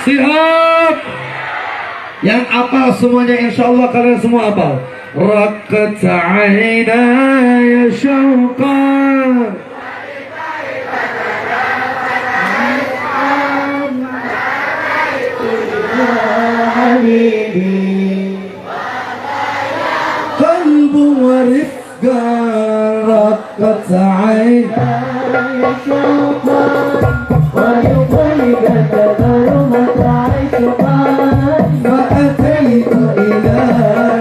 Siap. Yang apal semuanya, insya Allah kalian semua apal. Rakat aina ya syauqan. Qalbu wa rifqa rakat aina ya syauqan. فأتيت إلى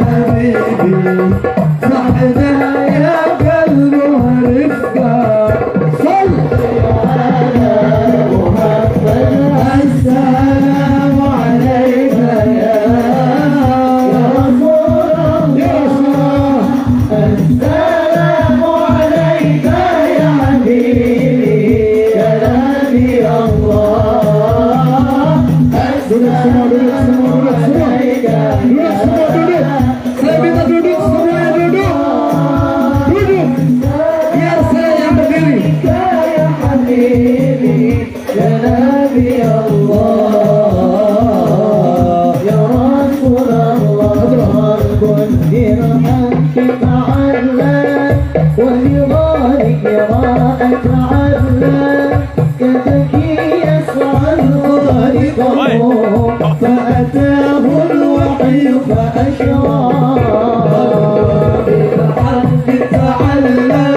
حبيبي صحنا يا قلب ورفقا صل على محمد السلام عليك يا رسول الله السلام عليك يا حبيبي يا نبي الله. Duduk semua, duduk semua, duduk semua. Duduk semua, duduk. Saya minta duduk, semuanya duduk. Duduk. Biar saya yang berdiri. Ya Habibi, ya Nabi Allah, ya Rasulullah. Kun dirhamki ta'ala, wa lidhalik yara'ak ta'ala. Kataki yas'al khaliqahu. فأتاه الوحي فأشرى بالحق تعلى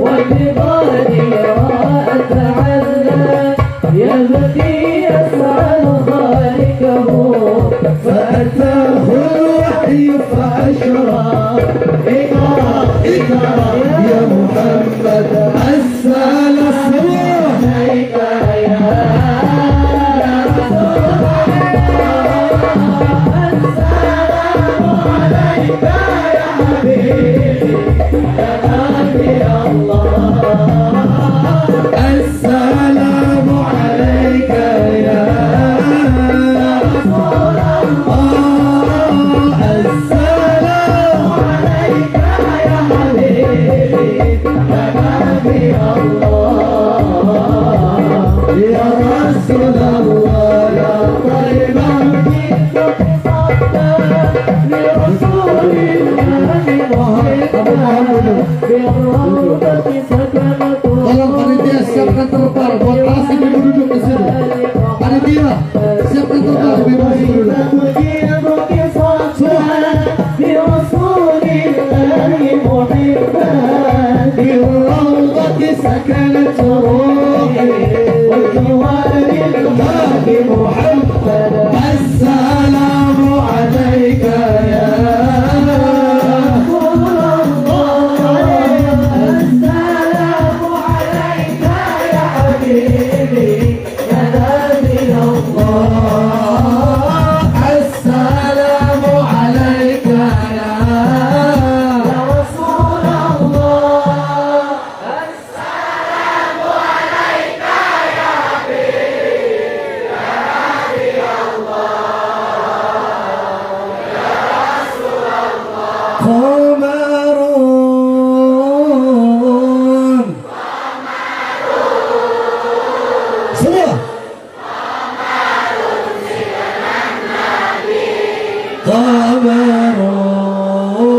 وبغار يراء تعلى يا الذي يسأل خالقه فأتاه الوحي فأشرى اقرأ اقرأ يا محمد السلام عليك يا السلام عليك يا رسول الله السلام عليك يا حبيبي يا نبي الله يا رسول الله يا طيب لرسول الله محمد بالروضة سكنت. Tolong panitia siapkan terpal buat kasih ibu duduk di sini. Panitia siapkan terpal ibu duduk. بالروضة سكنت روحي وجوار الله محمد السلام عليك يا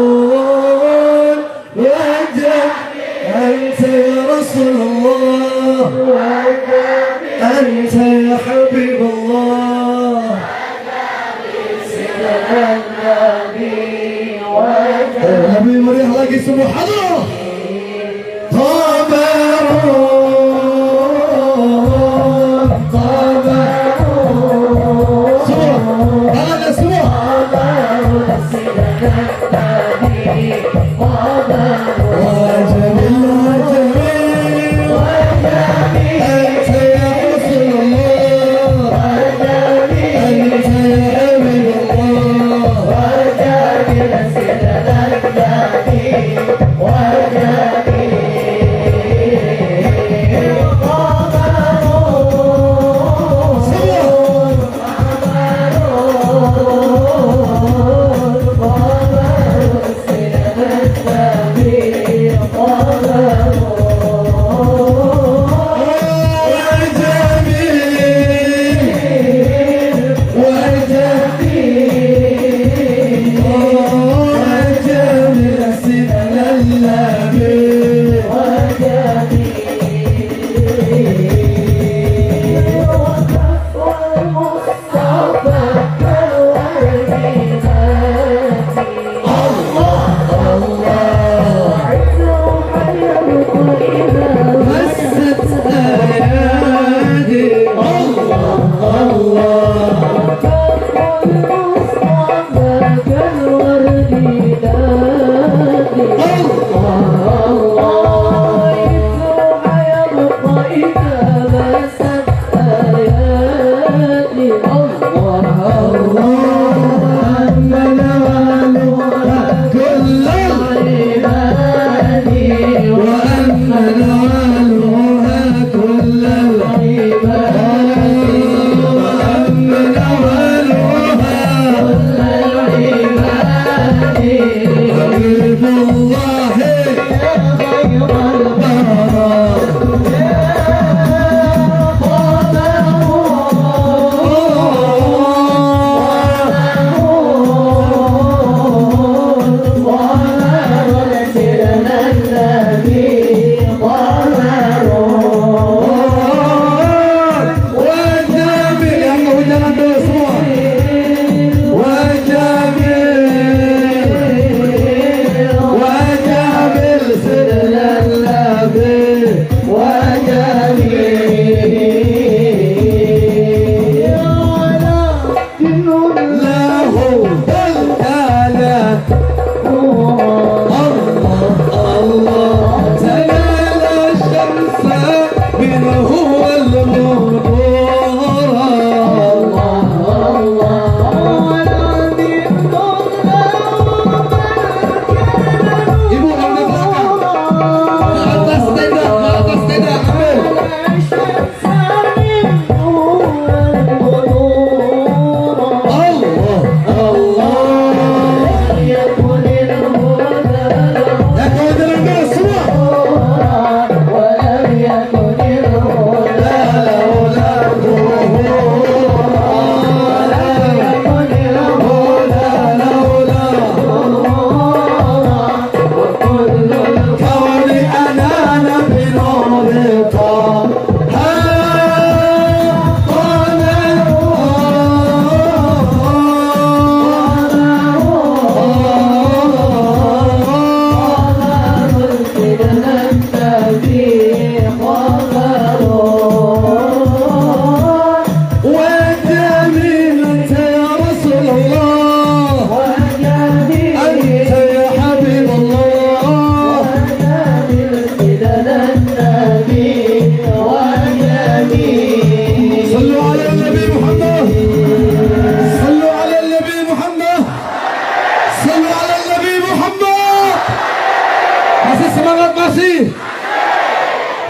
قمرون وجه أنت يا رسول الله أنت يا حبيب الله النبي مريح lagi semua hadir قمرون قمرون semua tangannya semua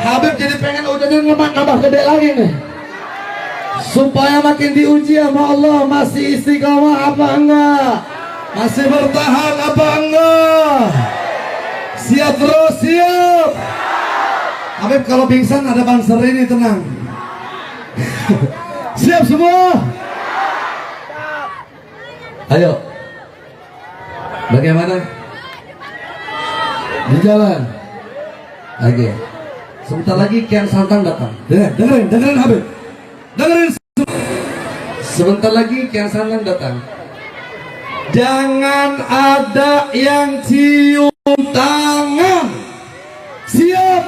Habib jadi pengen ujiannya nambah gede lagi nih, supaya makin diuji sama Allah. Masih istiqomah apa enggak? Masih bertahan apa enggak? Siap terus, siap. Habib kalau pingsan ada banser ini, tenang. Siap semua? Ayo. Bagaimana? Di jalan. Lagi. Sebentar lagi Kian Santang datang. Dengerin Habib. Dengerin. Sebentar lagi Kian Santang datang. Jangan ada yang cium tangan. Siap?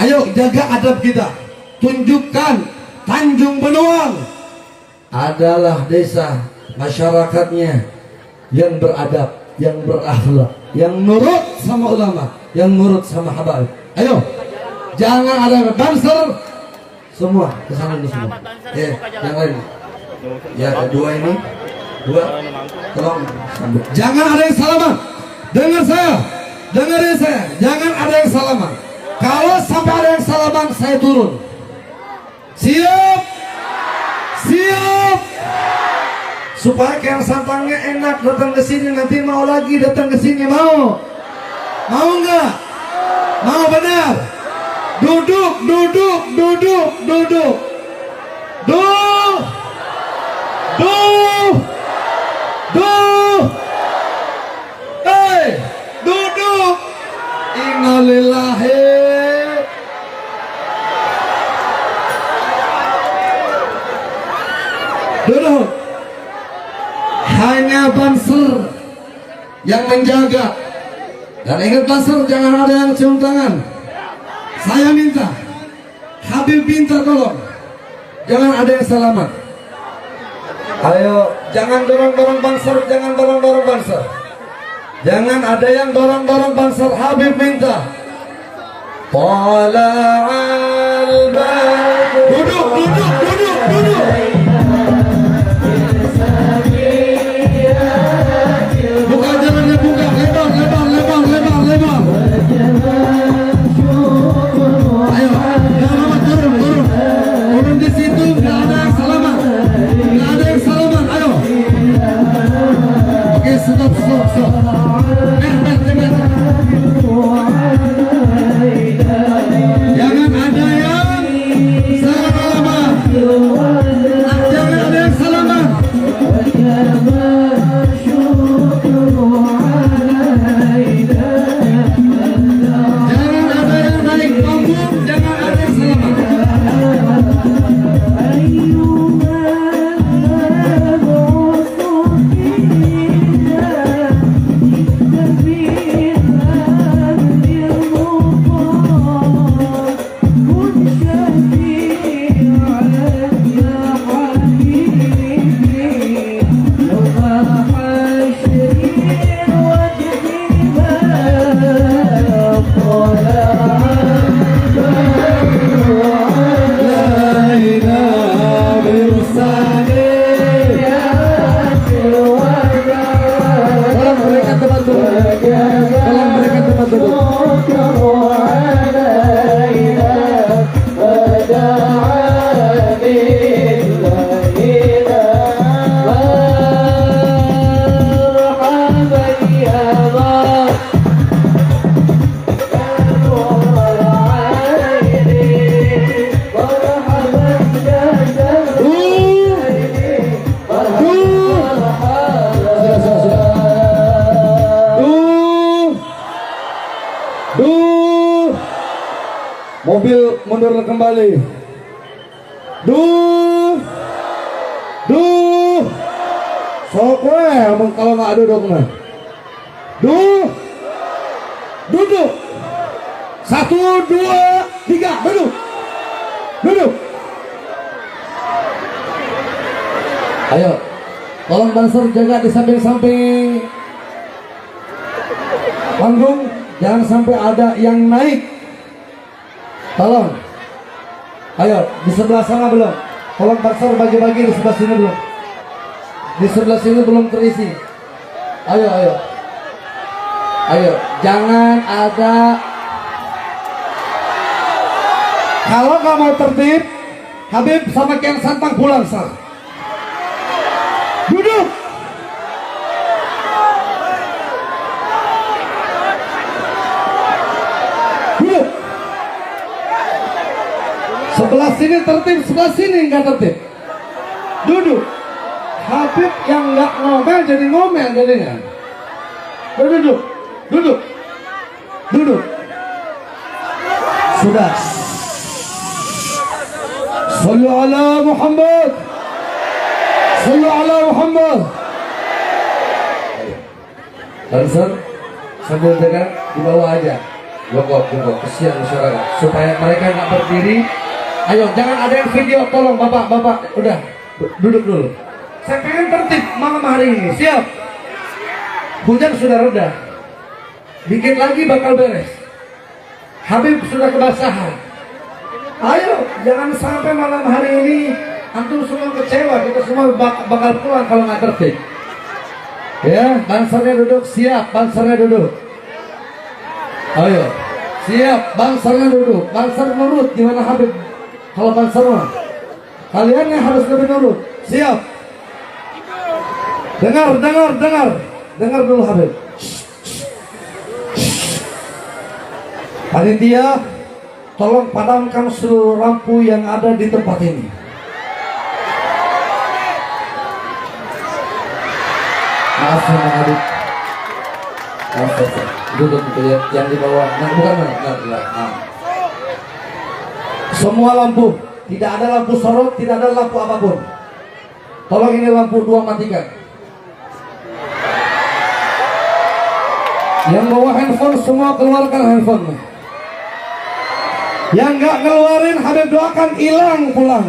Ayo jaga adab kita. Tunjukkan Tanjung Benuang adalah desa masyarakatnya yang beradab, yang berakhlak, yang nurut sama ulama, yang nurut sama habaib. Ayo, jangan ada banser. Semua kesana dulu semua. Yang lain. Ya, kedua ini, dua. Tolong. Jangan ada yang salaman. Dengar saya, dengerin saya. Jangan ada yang salaman. Kalau sampai ada yang salaman, saya turun. Siap, siap. Supaya Kian Santangnya enak datang ke sini, nanti mau lagi datang ke sini, mau nggak? Mau benar? Duduk. Duduk. Innalillahi. Duduk. Hanya banser yang menjaga. Dan ingat banser, jangan ada yang cium tangan. Saya minta, Habib minta tolong, jangan ada yang salaman. Ayo, jangan dorong-dorong banser, jangan dorong-dorong banser. Jangan ada yang dorong-dorong banser. Habib minta. Tala'al badru. Duduk. Tolong berikan tempat duduk. Tolong berikan tempat duduk. Mobil mundur kembali. Sok kalau nggak duduk mah. Duduk. 1, 2, 3, duduk. Ayo, tolong dancer jaga di samping-samping panggung, jangan sampai ada yang naik. Tolong. Ayo, di sebelah sana belum. Tolong dancer bagi-bagi di sebelah sini belum. Di sebelah sini belum terisi. Ayo, jangan ada. Kalau nggak mau tertib, Habib sama Kian Santang pulang sah. Duduk. Sebelah sini tertib, sebelah sini nggak tertib. Duduk. Habib yang nggak ngomel jadi ngomel jadinya. Duduk. Sudah. Sallu ala Muhammad. Dancer sambil dengar di bawah aja. Jongkok, kesian masyarakat supaya mereka nggak berdiri. Ayo, jangan ada yang video, tolong bapak, udah duduk dulu. Saya pengen tertib malam hari ini, siap? Hujan sudah reda, dikit lagi bakal beres. Habib sudah kebasahan. Ayo, jangan sampai malam hari ini antum semua kecewa, kita semua bakal pulang kalau nggak tertib. Ya, bansernya duduk, siap, bansernya duduk. Ayo, siap, bansernya duduk. Banser nurut, gimana Habib? Kalau banser mah, kalian yang harus lebih nurut. Siap. Dengar dulu Habib. Panitia, tolong padamkan seluruh lampu yang ada di tempat ini. Maaf sama Habib. Maaf, duduk yang di bawah. Bukan. Semua lampu, tidak ada lampu sorot, tidak ada lampu apapun. Tolong ini lampu 2 matikan. Yang bawa handphone semua keluarkan handphone. Yang nggak ngeluarin Habib doakan hilang pulang.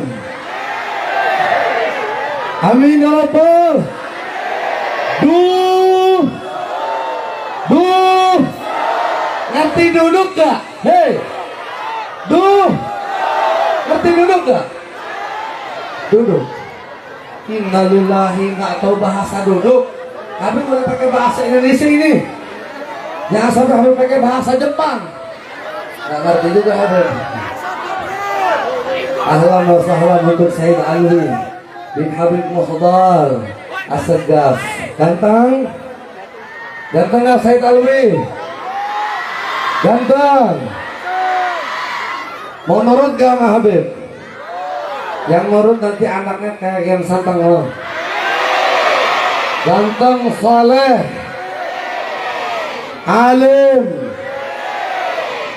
Amin ya Rabbal. Ngerti duduk gak? Hei, ngerti duduk gak? Duduk. Innalillahi, nggak tahu bahasa duduk. Habib boleh pakai bahasa Indonesia ini. Jangan sampai Habib pakai bahasa Jepang. Nggak ngerti juga Habib. Ahlan wa sahlan untuk Sayyid Ali bin Habib Muhdar As-Saggaf. Ganteng gak Sayyid Alwi? Ganteng. Mau nurut gak sama Habib? Yang nurut nanti anaknya kayak yang Santang loh. Ganteng, soleh, alim.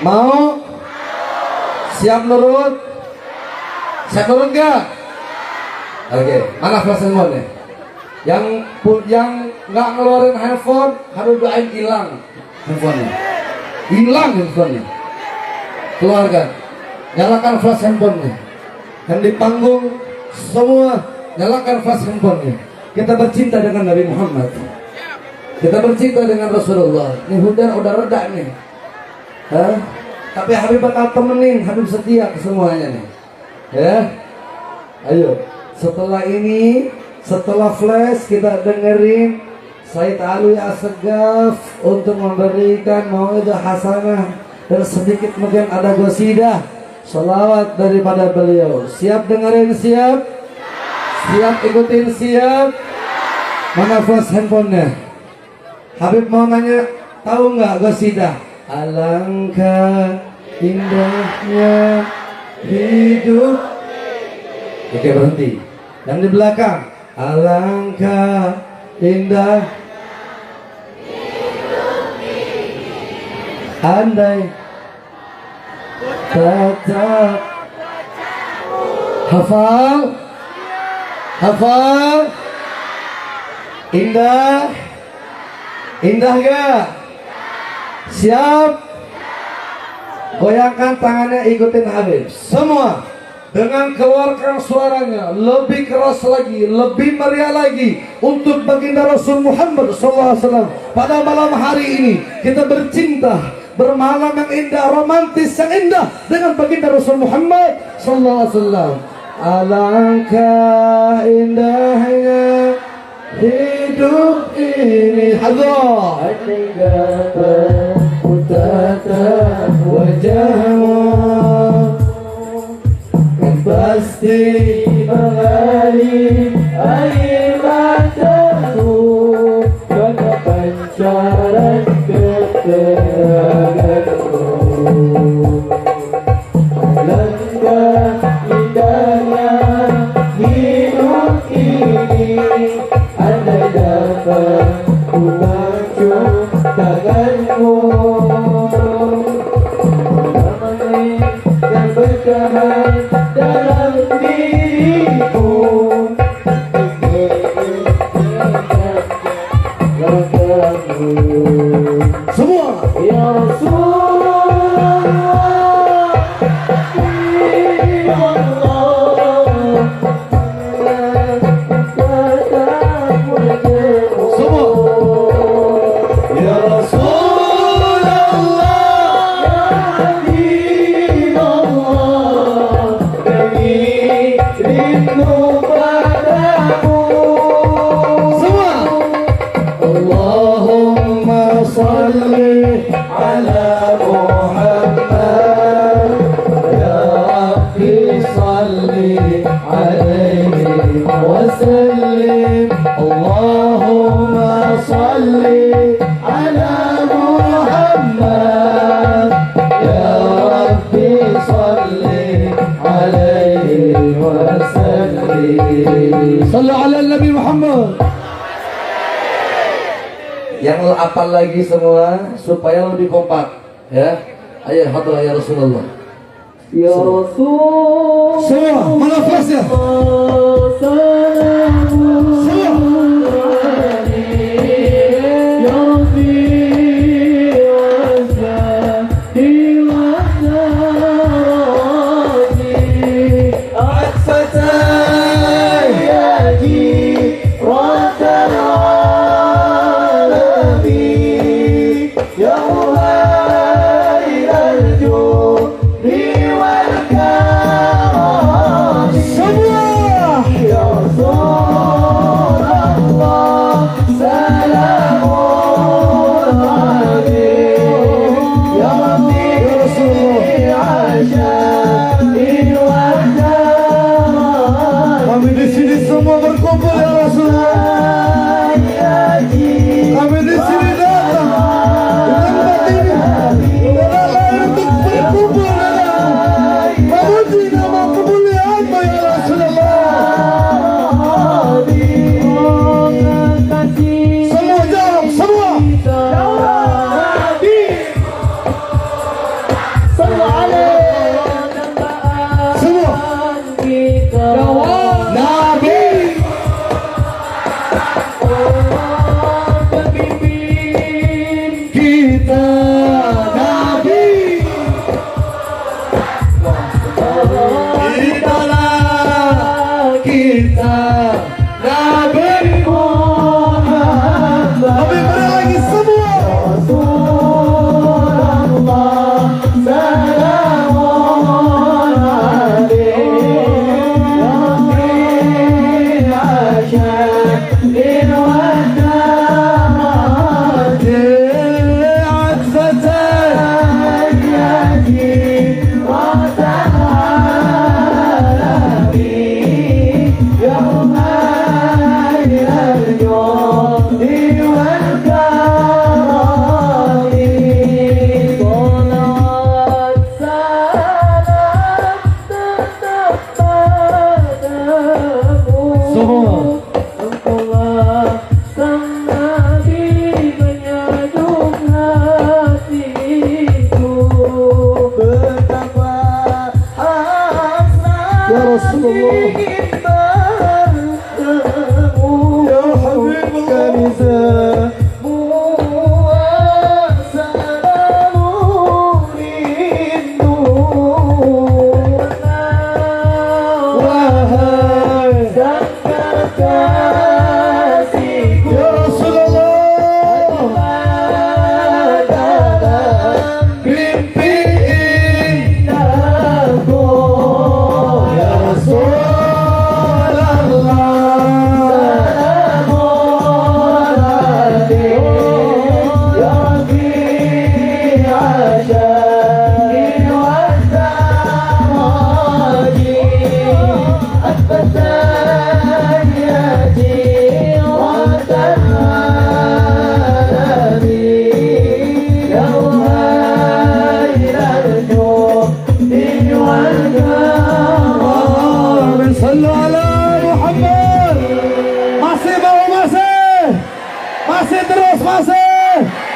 Mau? Siap nurut? Siap nurut gak? Oke, mana flash handphone-nya? Yang nggak ngeluarin handphone harus doain hilang handphonenya. Hilang handphonenya. Keluarkan. Nyalakan flash handphonenya. Dan di panggung semua nyalakan flash handphonenya. Kita bercinta dengan Nabi Muhammad. Kita bercinta dengan Rasulullah. Ini hujan udah reda nih. Tapi Habib bakal temenin, Habib setia ke semuanya nih. Ya, ayo Setelah ini, setelah flash kita dengerin Said Alwi Assegaf untuk memberikan mau'idah hasanah dan sedikit mungkin ada qasidah sholawat daripada beliau. Siap dengerin? Siap? Siap ikutin? Siap? Mana flash handphonenya? Habib mau nanya, tahu nggak qasidah? Alangkah indahnya hidup. Oke, berhenti. Yang di belakang, alangkah indah andai tetap. Hafal? Hafal? Indah? Indah gak? Siap? Goyangkan tangannya, ikutin Habib. Semua dengan keluarkan suaranya lebih keras lagi, lebih meriah lagi untuk baginda Rasul Muhammad SAW. Pada malam hari ini kita bercinta, bermalam yang indah, romantis yang indah dengan baginda Rasul Muhammad SAW. Alangkah indahnya hidup ini. Hadza tatap wajahmu pasti mengalir air mataku karena pancaran keteranganmu. Alangkah indahnya hidup ini andai dapat ku mencium tanganmu yang bertahan dalam diriku. Semua ya Rasulullah, ya Allah. Semua ya Rasulullah, ya Habibullah, kami rindu padamu. Semua Allahumma salli ala Muhammad, ya Rabbi salli alaihi wa sallim. Allahumma salli ala Muhammad, ya Rabbi salli alaihi wa sallim. Sallu ala Nabi Muhammad. Yang apal lagi semua supaya lebih kompak ya. Ayo hadrah ya Rasulullah. Ya Rasul. Semua mana flashnya?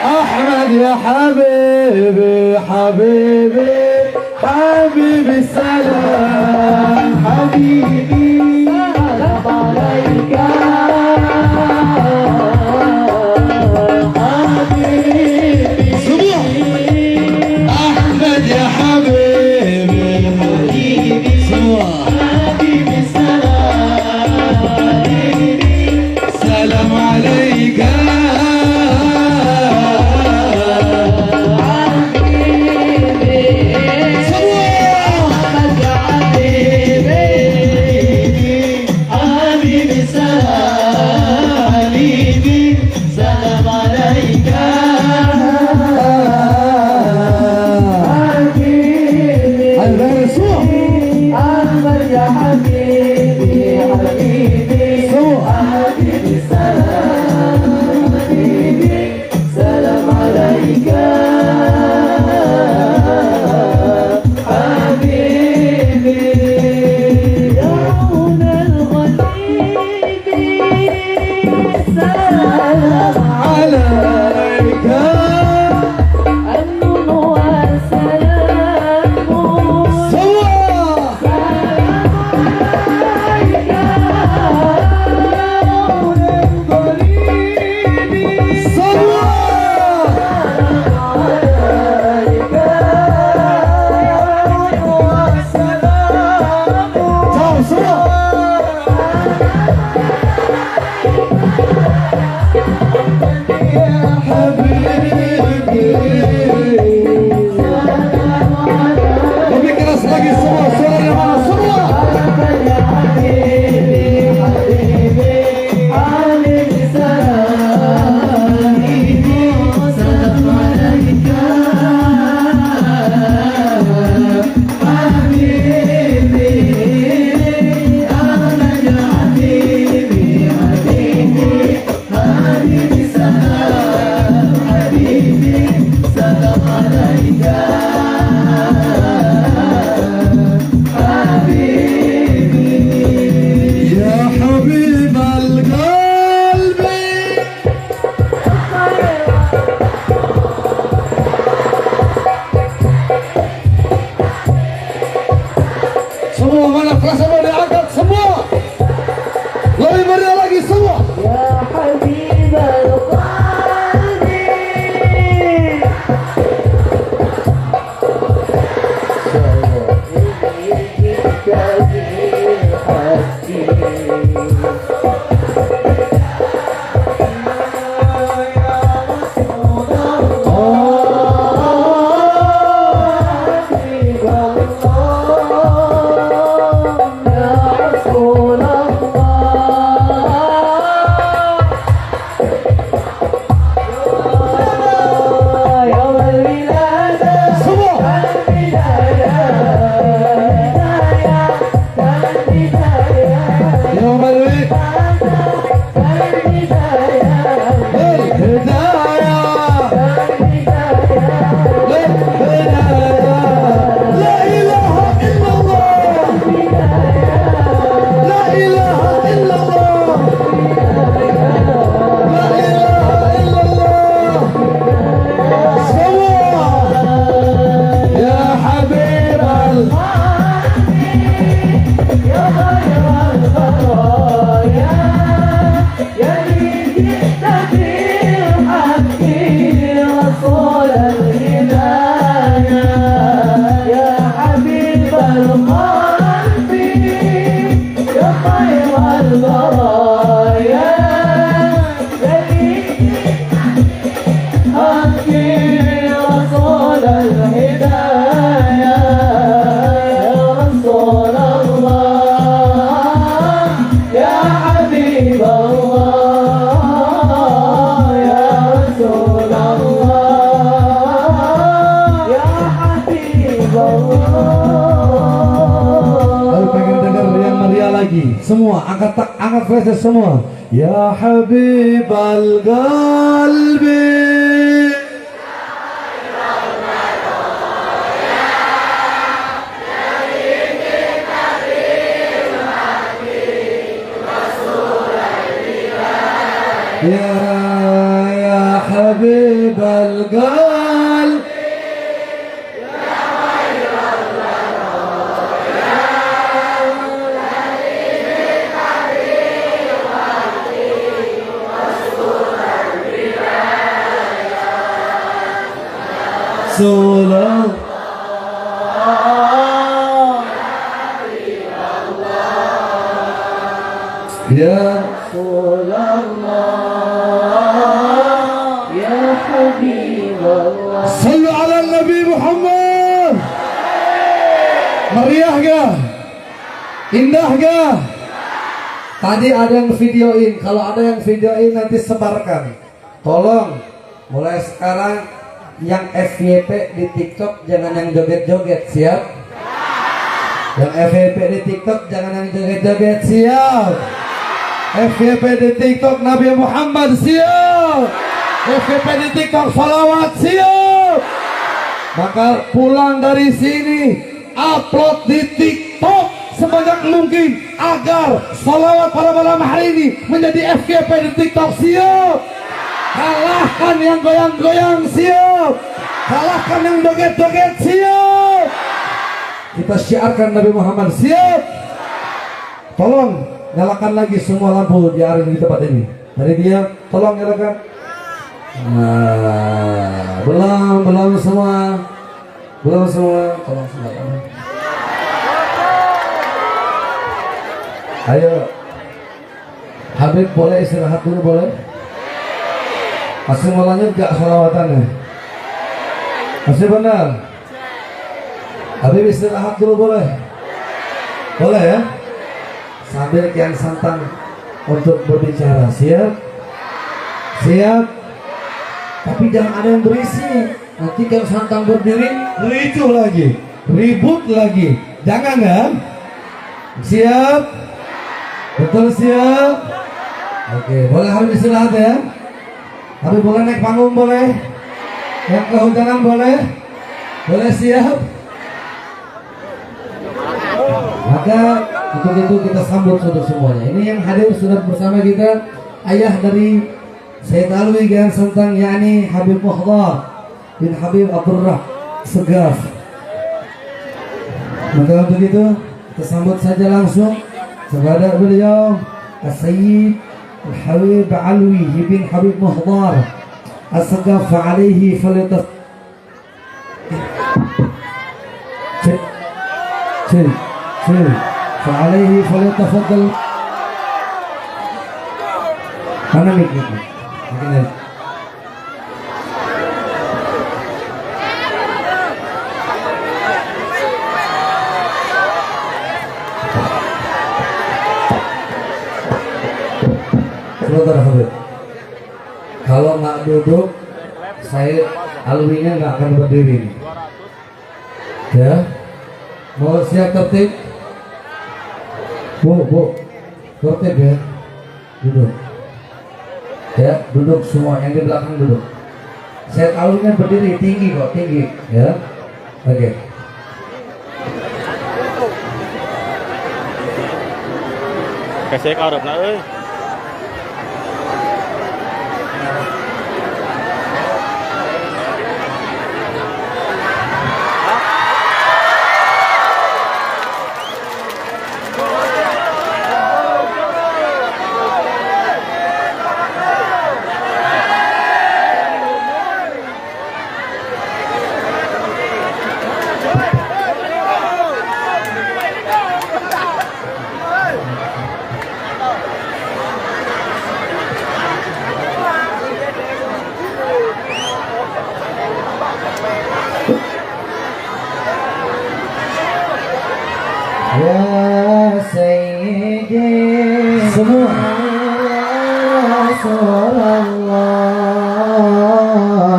أحمد يا حبيبي حبيبي حبيبي السلام حبيبي سلام عليك حبيبي أحمد يا حبيبي حبيبي حبيبي السلام حبيبي سلام عليك يا semua angkat flashlight semua. Ya Habibal Qalbi. Ya Habibal Qalbi. Rasulullah ya Rasulullah ya Habibullah. Sallu ala Nabi Muhammad. Meriah gak? Indah gak? Tadi ada yang videoin. Kalau ada yang videoin nanti sebarkan. Tolong mulai sekarang yang FYP di TikTok jangan yang joget-joget, siap? Yang FYP di TikTok jangan yang joget-joget, siap? FYP di TikTok Nabi Muhammad, siap? FYP di TikTok salawat, siap? Maka pulang dari sini upload di TikTok sebanyak mungkin agar salawat pada malam hari ini menjadi FYP di TikTok, siap? Kalahkan yang goyang-goyang, siap? Kalahkan yang joget-joget, siap? Kita syiarkan Nabi Muhammad, siap? Tolong nyalakan lagi semua lampu di area di tempat ini. Dari dia, tolong nyalakan. Nah, belum semua, tolong nyalakan. Ayo, Habib boleh istirahat dulu, boleh? Masih mau lanjut gak sholawatannya? Masih benar? Habib istirahat dulu boleh? Boleh ya? Sambil kian santang untuk berbicara, siap? Siap? Tapi jangan ada yang berisi. Nanti kian santang berdiri, ricuh lagi, ribut lagi. Jangan kan? Siap? Betul siap? Oke, boleh Habib istirahat ya? Tapi boleh naik panggung, boleh? Yang kehujanan boleh? Boleh, siap? Maka untuk itu kita sambut saudara semuanya. Ini yang hadir sudah bersama kita, ayah dari Sayyid Alwi Gan Santang, yakni Habib Muhdar bin Habib Abdurrah Segaf. Maka untuk itu kita sambut saja langsung kepada beliau As-Sayyid الحبيب علوي بن حبيب مهضار السقف عليه فعليه فليتفضل. Mana miknya? Kalau nggak duduk, saya Alwinya nggak akan berdiri. Ya, mau siap tertib? Bu, tertib ya, duduk. Ya, duduk semua yang di belakang duduk. Saya Alwinya berdiri tinggi kok, tinggi. Ya, oke. Kasih Arab lah, Ya Sayyidi semua Rasulullah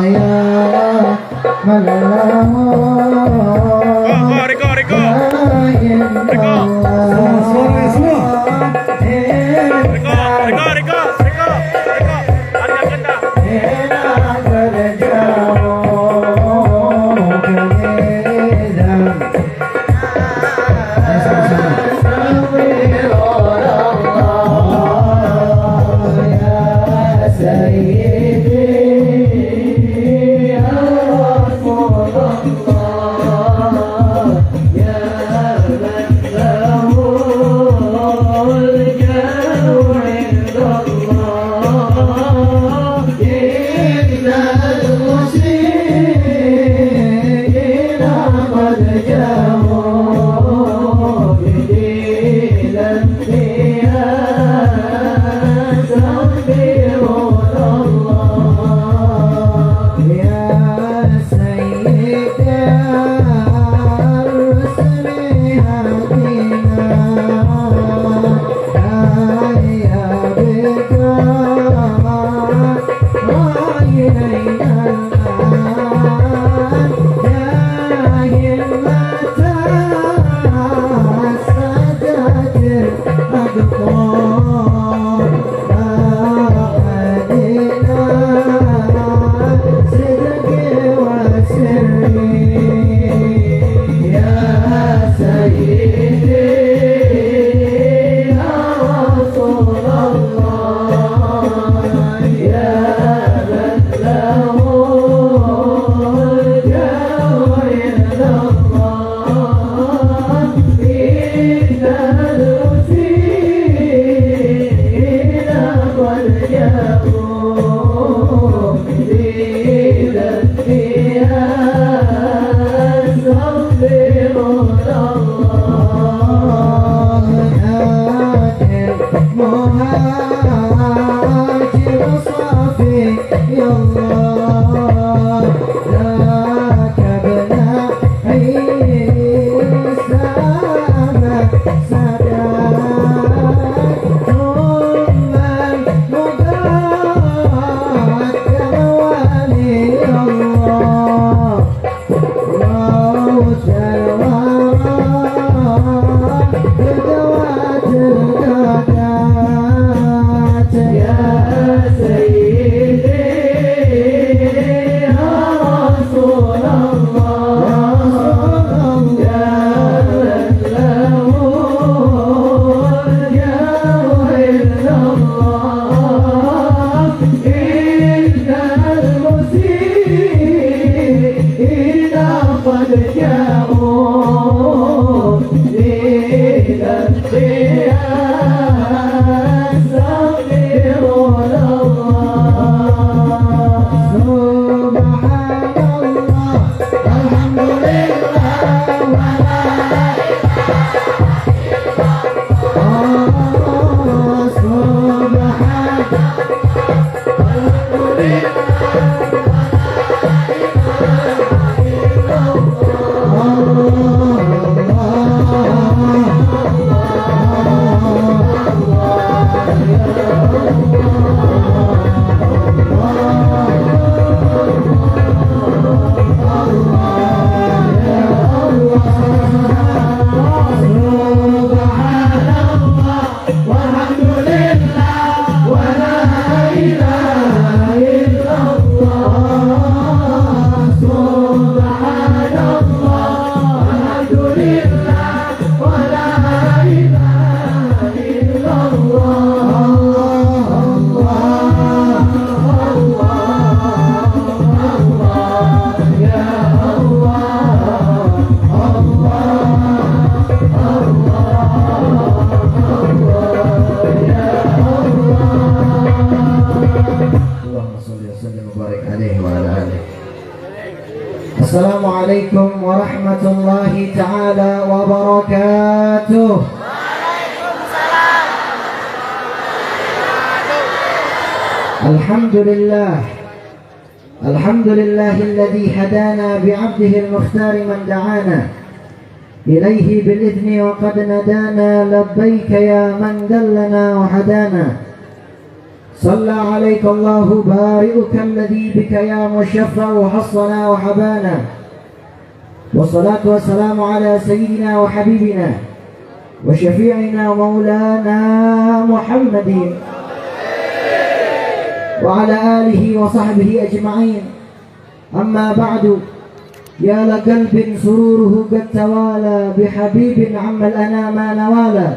ya Malah Riko. semua Assalamualaikum warahmatullahi ta'ala wabarakatuh. Alhamdulillah. Alhamdulillahilladzi hadana bi'abdihi al-mukhtar man da'ana ilayhi bil-idhni wa qad nadana labbaika ya man dallana wa hadana. صلى عليك الله بارئك الذي بك يا مشفع حصنا وحبانا والصلاة والسلام على سيدنا وحبيبنا وشفيعنا ومولانا محمد وعلى آله وصحبه أجمعين. أما بعد، يا لقلب سروره قد توالى بحبيب عم الأنام نوالا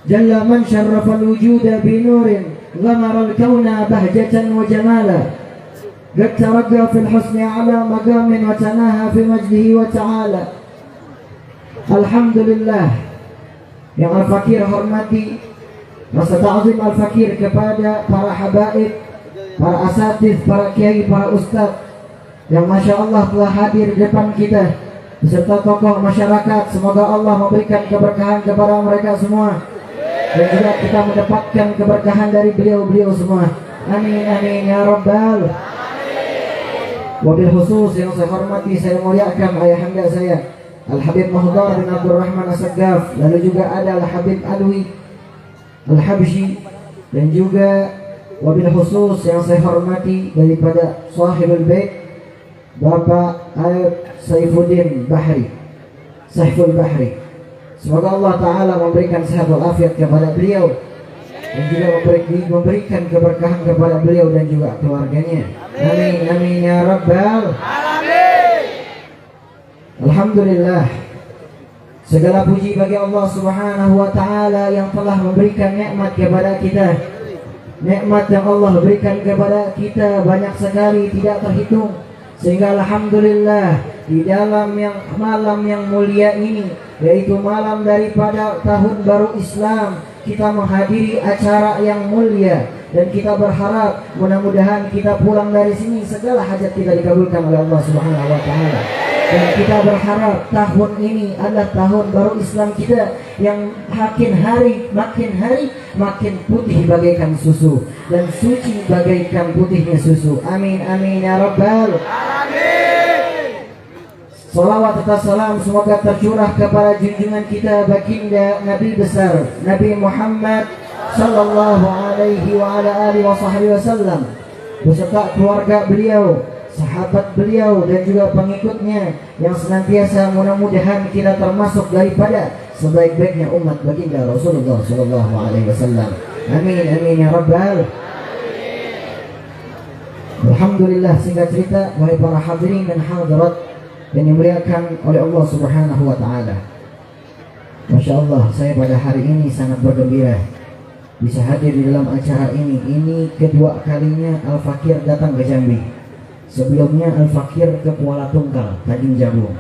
جل من شرف الوجود بنور غمر الكون بهجة وجمالا قد ترقى في الحسن على مقام وتناهى في مجده وتعالى. Alhamdulillah, yang Al-Fakir hormati, rasa ta'zim Al-Fakir kepada para habaib, para asatidz, para kiai, para ustadz yang Masya Allah telah hadir di depan kita beserta tokoh masyarakat. Semoga Allah memberikan keberkahan kepada mereka semua dan juga kita mendapatkan keberkahan dari beliau-beliau semua. Amin amin ya rabbal. Wabil khusus yang saya hormati, saya muliakan ayahanda saya Al-Habib Muhdar bin Abdul Rahman As-Saggaf, lalu juga ada Al-Habib Alwi Al-Habsyi, dan juga wabil khusus yang saya hormati daripada Sahibul Bait Bapak Saifuddin Bahri, Saiful Bahri. Semoga Allah Ta'ala memberikan sehat walafiat kepada beliau dan juga memberikan keberkahan kepada beliau dan juga keluarganya. Amin amin ya rabbal alamin. Alhamdulillah, segala puji bagi Allah Subhanahu wa Ta'ala yang telah memberikan nikmat kepada kita. Nikmat yang Allah berikan kepada kita banyak sekali, tidak terhitung. Sehingga alhamdulillah di dalam malam yang mulia ini, yaitu malam daripada tahun baru Islam, kita menghadiri acara yang mulia dan kita berharap mudah-mudahan kita pulang dari sini segala hajat kita dikabulkan oleh Allah Subhanahu wa Ta'ala. Dan kita berharap tahun ini adalah tahun baru Islam kita yang makin hari makin putih bagaikan susu dan suci bagaikan putihnya susu. Amin amin ya rabbal alamin. Salawat serta salam semoga tercurah kepada junjungan kita baginda Nabi besar Nabi Muhammad sallallahu alaihi wa ala alihi wasallam beserta keluarga beliau, sahabat beliau dan juga pengikutnya yang senantiasa mudah-mudahan kita termasuk daripada sebaik-baiknya umat baginda Rasulullah sallallahu alaihi wasallam. Amin amin ya rabbal. Alhamdulillah, singkat cerita wahai para hadirin dan hadirat yang dimuliakan oleh Allah Subhanahu wa taala. Masya Allah, saya pada hari ini sangat bergembira bisa hadir di dalam acara ini. Ini kedua kalinya Al-Fakir datang ke Jambi. Sebelumnya Al-Fakir ke Kuala Tungkal, Tanjung Jabung.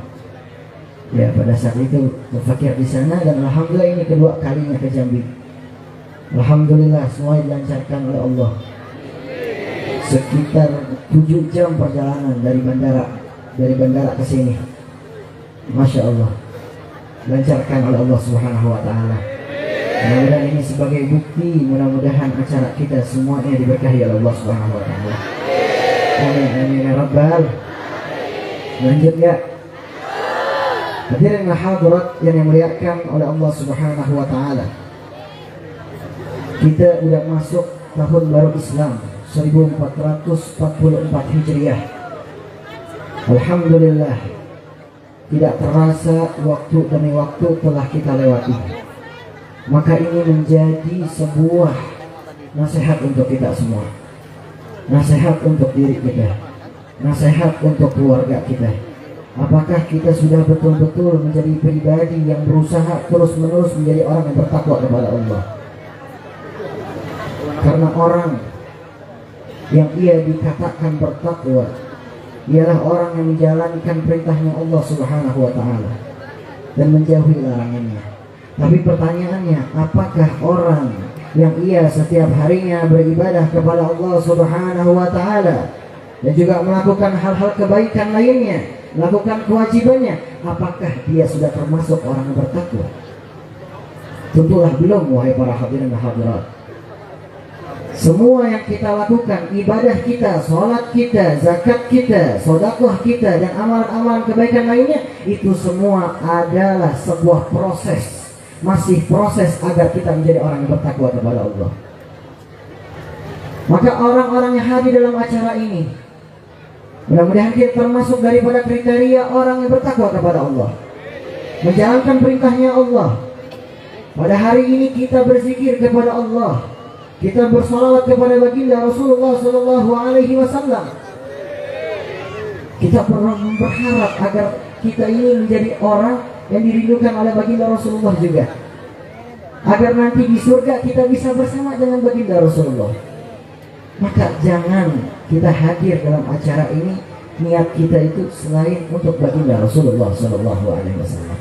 Ya, pada saat itu Al-Fakir di sana dan alhamdulillah ini kedua kalinya ke Jambi. Alhamdulillah semua dilancarkan oleh Allah. Sekitar 7 jam perjalanan dari bandara ke sini. Masya Allah, dilancarkan oleh Allah Subhanahu wa taala. Mudah-mudahan ini sebagai bukti, mudah-mudahan acara kita semuanya diberkahi oleh Allah Subhanahu wa taala. Amin amin ya rabbal. Lanjut ya. Hadirin hadirat yang dimuliakan oleh Allah Subhanahu wa taala. Kita sudah masuk tahun baru Islam 1444 Hijriah. Alhamdulillah, tidak terasa waktu demi waktu telah kita lewati. Maka ini menjadi sebuah nasihat untuk kita semua, nasihat untuk diri kita, nasihat untuk keluarga kita. Apakah kita sudah betul-betul menjadi pribadi yang berusaha terus-menerus menjadi orang yang bertakwa kepada Allah? Karena orang yang ia dikatakan bertakwa ialah orang yang menjalankan perintahnya Allah Subhanahu wa taala dan menjauhi larangannya. Tapi pertanyaannya, apakah orang yang ia setiap harinya beribadah kepada Allah Subhanahu wa taala dan juga melakukan hal-hal kebaikan lainnya, melakukan kewajibannya, apakah dia sudah termasuk orang yang bertakwa? Tentulah belum, wahai para hadirin dan hadirat. Semua yang kita lakukan, ibadah kita, sholat kita, zakat kita, sedekah kita, dan amalan-amalan kebaikan lainnya, itu semua adalah sebuah proses, masih proses agar kita menjadi orang yang bertakwa kepada Allah. Maka orang-orang yang hadir dalam acara ini, mudah-mudahan kita termasuk daripada kriteria orang yang bertakwa kepada Allah, menjalankan perintahnya Allah. Pada hari ini kita berzikir kepada Allah, kita bersolawat kepada baginda Rasulullah sallallahu alaihi wasallam. Kita perlu berharap agar kita ini menjadi orang yang dirindukan oleh baginda Rasulullah juga, agar nanti di surga kita bisa bersama dengan baginda Rasulullah. Maka jangan kita hadir dalam acara ini niat kita itu selain untuk baginda Rasulullah sallallahu alaihi wasallam.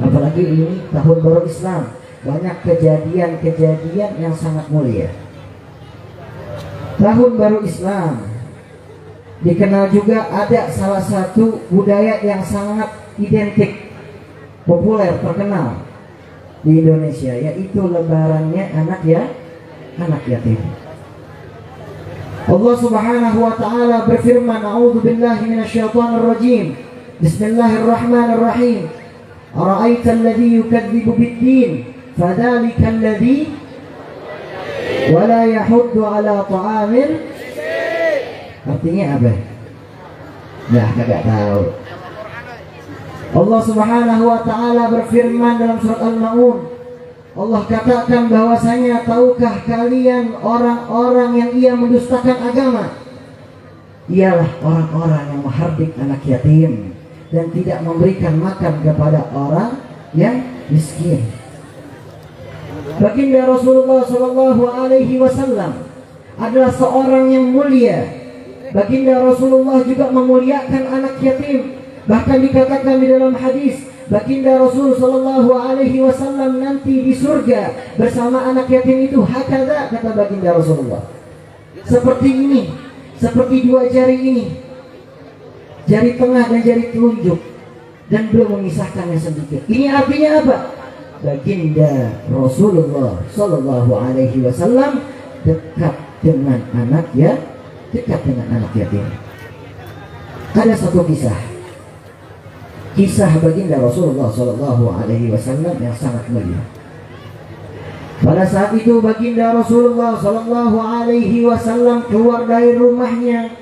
Apalagi ini tahun baru Islam, banyak kejadian-kejadian yang sangat mulia. Tahun baru Islam dikenal juga ada salah satu budaya yang sangat identik, populer, terkenal di Indonesia, yaitu lebarannya anak yatim. Allah Subhanahu wa taala berfirman, A'udzu billahi minasyaitonir rajim. Bismillahirrahmanirrahim. Ara'aita alladhi yukadzibu bid-din? Fadzalika alladhi wa la yahuddu 'ala ta'amil. Artinya apa? Nah, kagak tahu. Allah Subhanahu wa taala berfirman dalam surat Al-Maun. Allah katakan bahwasanya, tahukah kalian orang-orang yang ia mendustakan agama? Ialah orang-orang yang menghardik anak yatim dan tidak memberikan makan kepada orang yang miskin. Baginda Rasulullah sallallahu alaihi wasallam adalah seorang yang mulia. Baginda Rasulullah juga memuliakan anak yatim. Bahkan dikatakan di dalam hadis, baginda Rasul sallallahu alaihi wasallam nanti di surga bersama anak yatim itu hakadha, kata baginda Rasulullah, seperti ini, seperti dua jari ini, jari tengah dan jari telunjuk. dan beliau memisahkannya sedikit. Ini artinya apa? Baginda Rasulullah Sallallahu Alaihi Wasallam dekat dengan anak yatim. Ada satu kisah baginda Rasulullah Sallallahu Alaihi Wasallam yang sangat mulia. Pada saat itu baginda Rasulullah Sallallahu Alaihi Wasallam keluar dari rumahnya.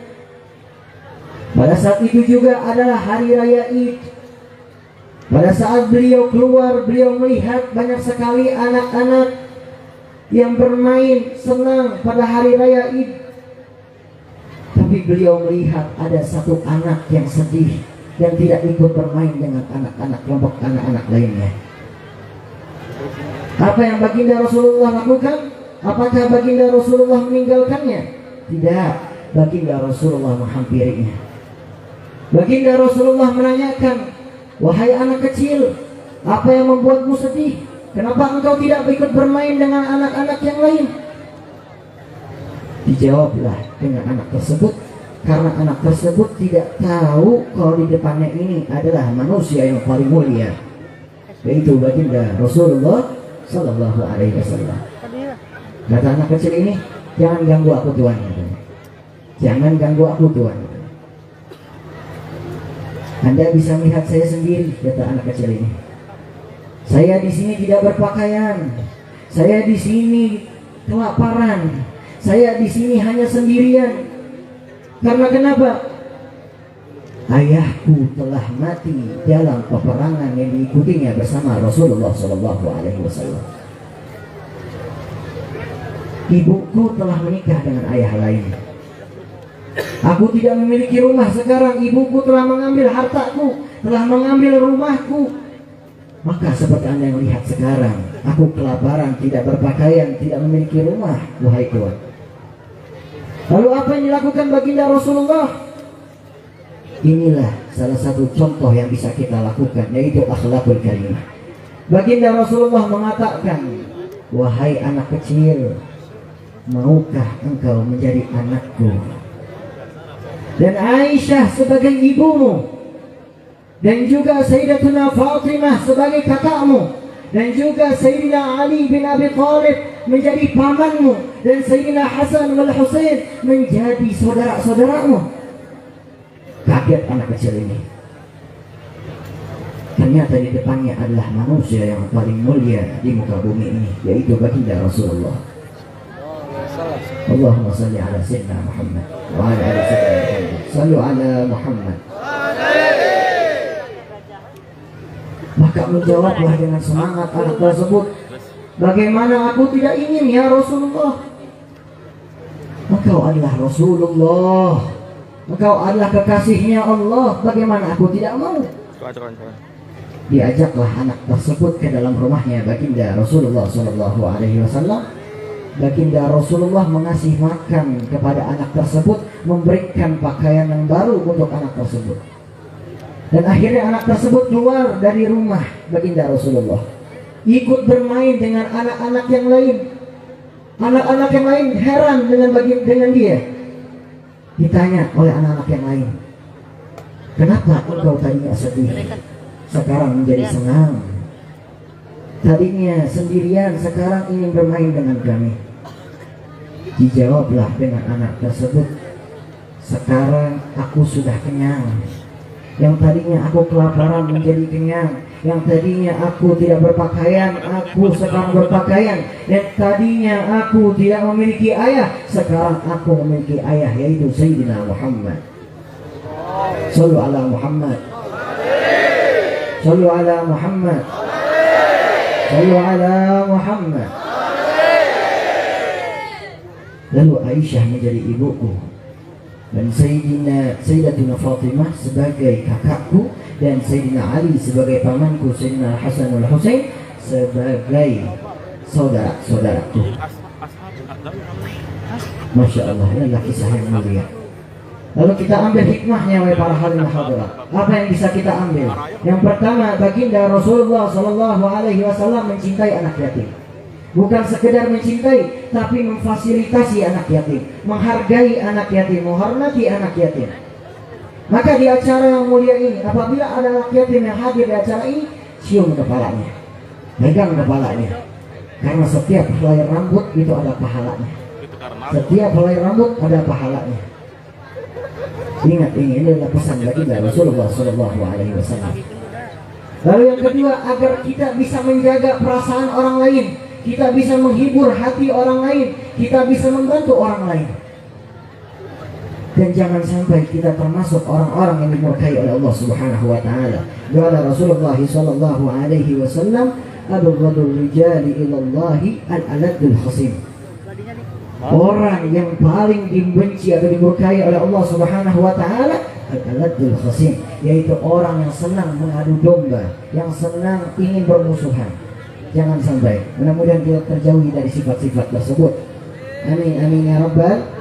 Pada saat itu juga adalah hari raya Id. Pada saat beliau keluar, beliau melihat banyak sekali anak-anak yang bermain senang pada hari raya Id. Tapi beliau melihat ada satu anak yang sedih dan tidak ikut bermain dengan anak-anak kelompok anak-anak lainnya. Apa yang baginda Rasulullah lakukan? Apakah baginda Rasulullah meninggalkannya? Tidak. Baginda Rasulullah menghampirinya. Baginda Rasulullah menanyakan, wahai anak kecil, apa yang membuatmu sedih? Kenapa engkau tidak ikut bermain dengan anak-anak yang lain? Dijawablah dengan anak tersebut, karena anak tersebut tidak tahu kalau di depannya ini adalah manusia yang paling mulia, yaitu baginda Rasulullah Sallallahu Alaihi Wasallam. Kata anak kecil ini, jangan ganggu aku Tuhan. Jangan ganggu aku Tuhan. Anda bisa melihat saya sendiri, kata anak kecil ini. Saya di sini tidak berpakaian. Saya di sini kelaparan. Saya di sini hanya sendirian. Karena kenapa? Ayahku telah mati dalam peperangan yang diikutinya bersama Rasulullah Sallallahu Alaihi Wasallam. Ibuku telah menikah dengan ayah lain. Aku tidak memiliki rumah sekarang. Ibuku telah mengambil hartaku, telah mengambil rumahku. Maka seperti Anda yang lihat sekarang, aku kelaparan, tidak berpakaian, tidak memiliki rumah, wahai Tuhan. Lalu apa yang dilakukan baginda Rasulullah? Inilah salah satu contoh yang bisa kita lakukan, yaitu akhlakul karimah. Baginda Rasulullah mengatakan, wahai anak kecil, maukah engkau menjadi anakku? Dan Aisyah sebagai ibumu, dan juga Sayyidatuna Fatimah sebagai kakakmu, dan juga Sayyidina Ali bin Abi Thalib menjadi pamanmu, dan Sayyidina Hasan wal Husain menjadi saudara-saudaramu. Kaget anak kecil ini. Ternyata di depannya adalah manusia yang paling mulia di muka bumi ini, yaitu baginda Rasulullah. Allahumma salli ala sayyidina Muhammad wa ala ali sayyidina Muhammad. Sallu ala Muhammad. Maka menjawablah dengan semangat anak tersebut, bagaimana aku tidak ingin ya Rasulullah? Engkau adalah Rasulullah, engkau adalah kekasihnya Allah, bagaimana aku tidak mau? Diajaklah anak tersebut ke dalam rumahnya baginda Rasulullah Sallallahu Alaihi Wasallam. Baginda Rasulullah mengasih makan kepada anak tersebut, memberikan pakaian yang baru untuk anak tersebut. Dan akhirnya anak tersebut keluar dari rumah baginda Rasulullah, ikut bermain dengan anak-anak yang lain. Anak-anak yang lain heran dengan dia. Ditanya oleh anak-anak yang lain, kenapa engkau tadinya sedih, sekarang menjadi senang? Tadinya sendirian, sekarang ingin bermain dengan kami. Dijawablah dengan anak tersebut, sekarang aku sudah kenyang. Yang tadinya aku kelaparan menjadi kenyang. Yang tadinya aku tidak berpakaian, aku sekarang berpakaian. Dan tadinya aku tidak memiliki ayah, sekarang aku memiliki ayah, yaitu Sayyidina Muhammad. Sallu ala Muhammad. Sallu ala Muhammad. Sallu ala Muhammad. Lalu Aisyah menjadi ibuku, dan Sayyidatuna Fatimah sebagai kakakku, dan Sayyidina Ali sebagai pamanku, Sayyidina Hasan wal Husain sebagai saudara-saudaraku. Masya Allah, inilah kisah yang mulia. Lalu kita ambil hikmahnya, wahai para hadirin hadirat. Apa yang bisa kita ambil? Yang pertama, baginda Rasulullah Sallallahu Alaihi Wasallam mencintai anak yatim. Bukan sekedar mencintai, tapi memfasilitasi anak yatim, menghargai anak yatim, menghormati anak yatim. Maka di acara yang mulia ini, apabila ada anak yatim yang hadir di acara ini, cium kepalanya, pegang kepalanya, karena setiap helai rambut itu ada pahalanya. Setiap helai rambut ada pahalanya. Ingat ini adalah pesan baginda Rasulullah Shallallahu Alaihi Wasallam. Lalu yang kedua, agar kita bisa menjaga perasaan orang lain, kita bisa menghibur hati orang lain, kita bisa membantu orang lain. Dan jangan sampai kita termasuk orang-orang yang dimurkai oleh Allah Subhanahu wa taala. Qala Rasulullah sallallahu alaihi wasallam, "Abghadul rijali ila Allah al-aladul khasim." Orang yang paling dibenci atau dimurkai oleh Allah Subhanahu wa taala al-aladul khasim, yaitu orang yang senang mengadu domba, yang senang ingin bermusuhan. Jangan sampai, mudah-mudahan kita terjauhi dari sifat-sifat tersebut. Amin amin ya rabbal.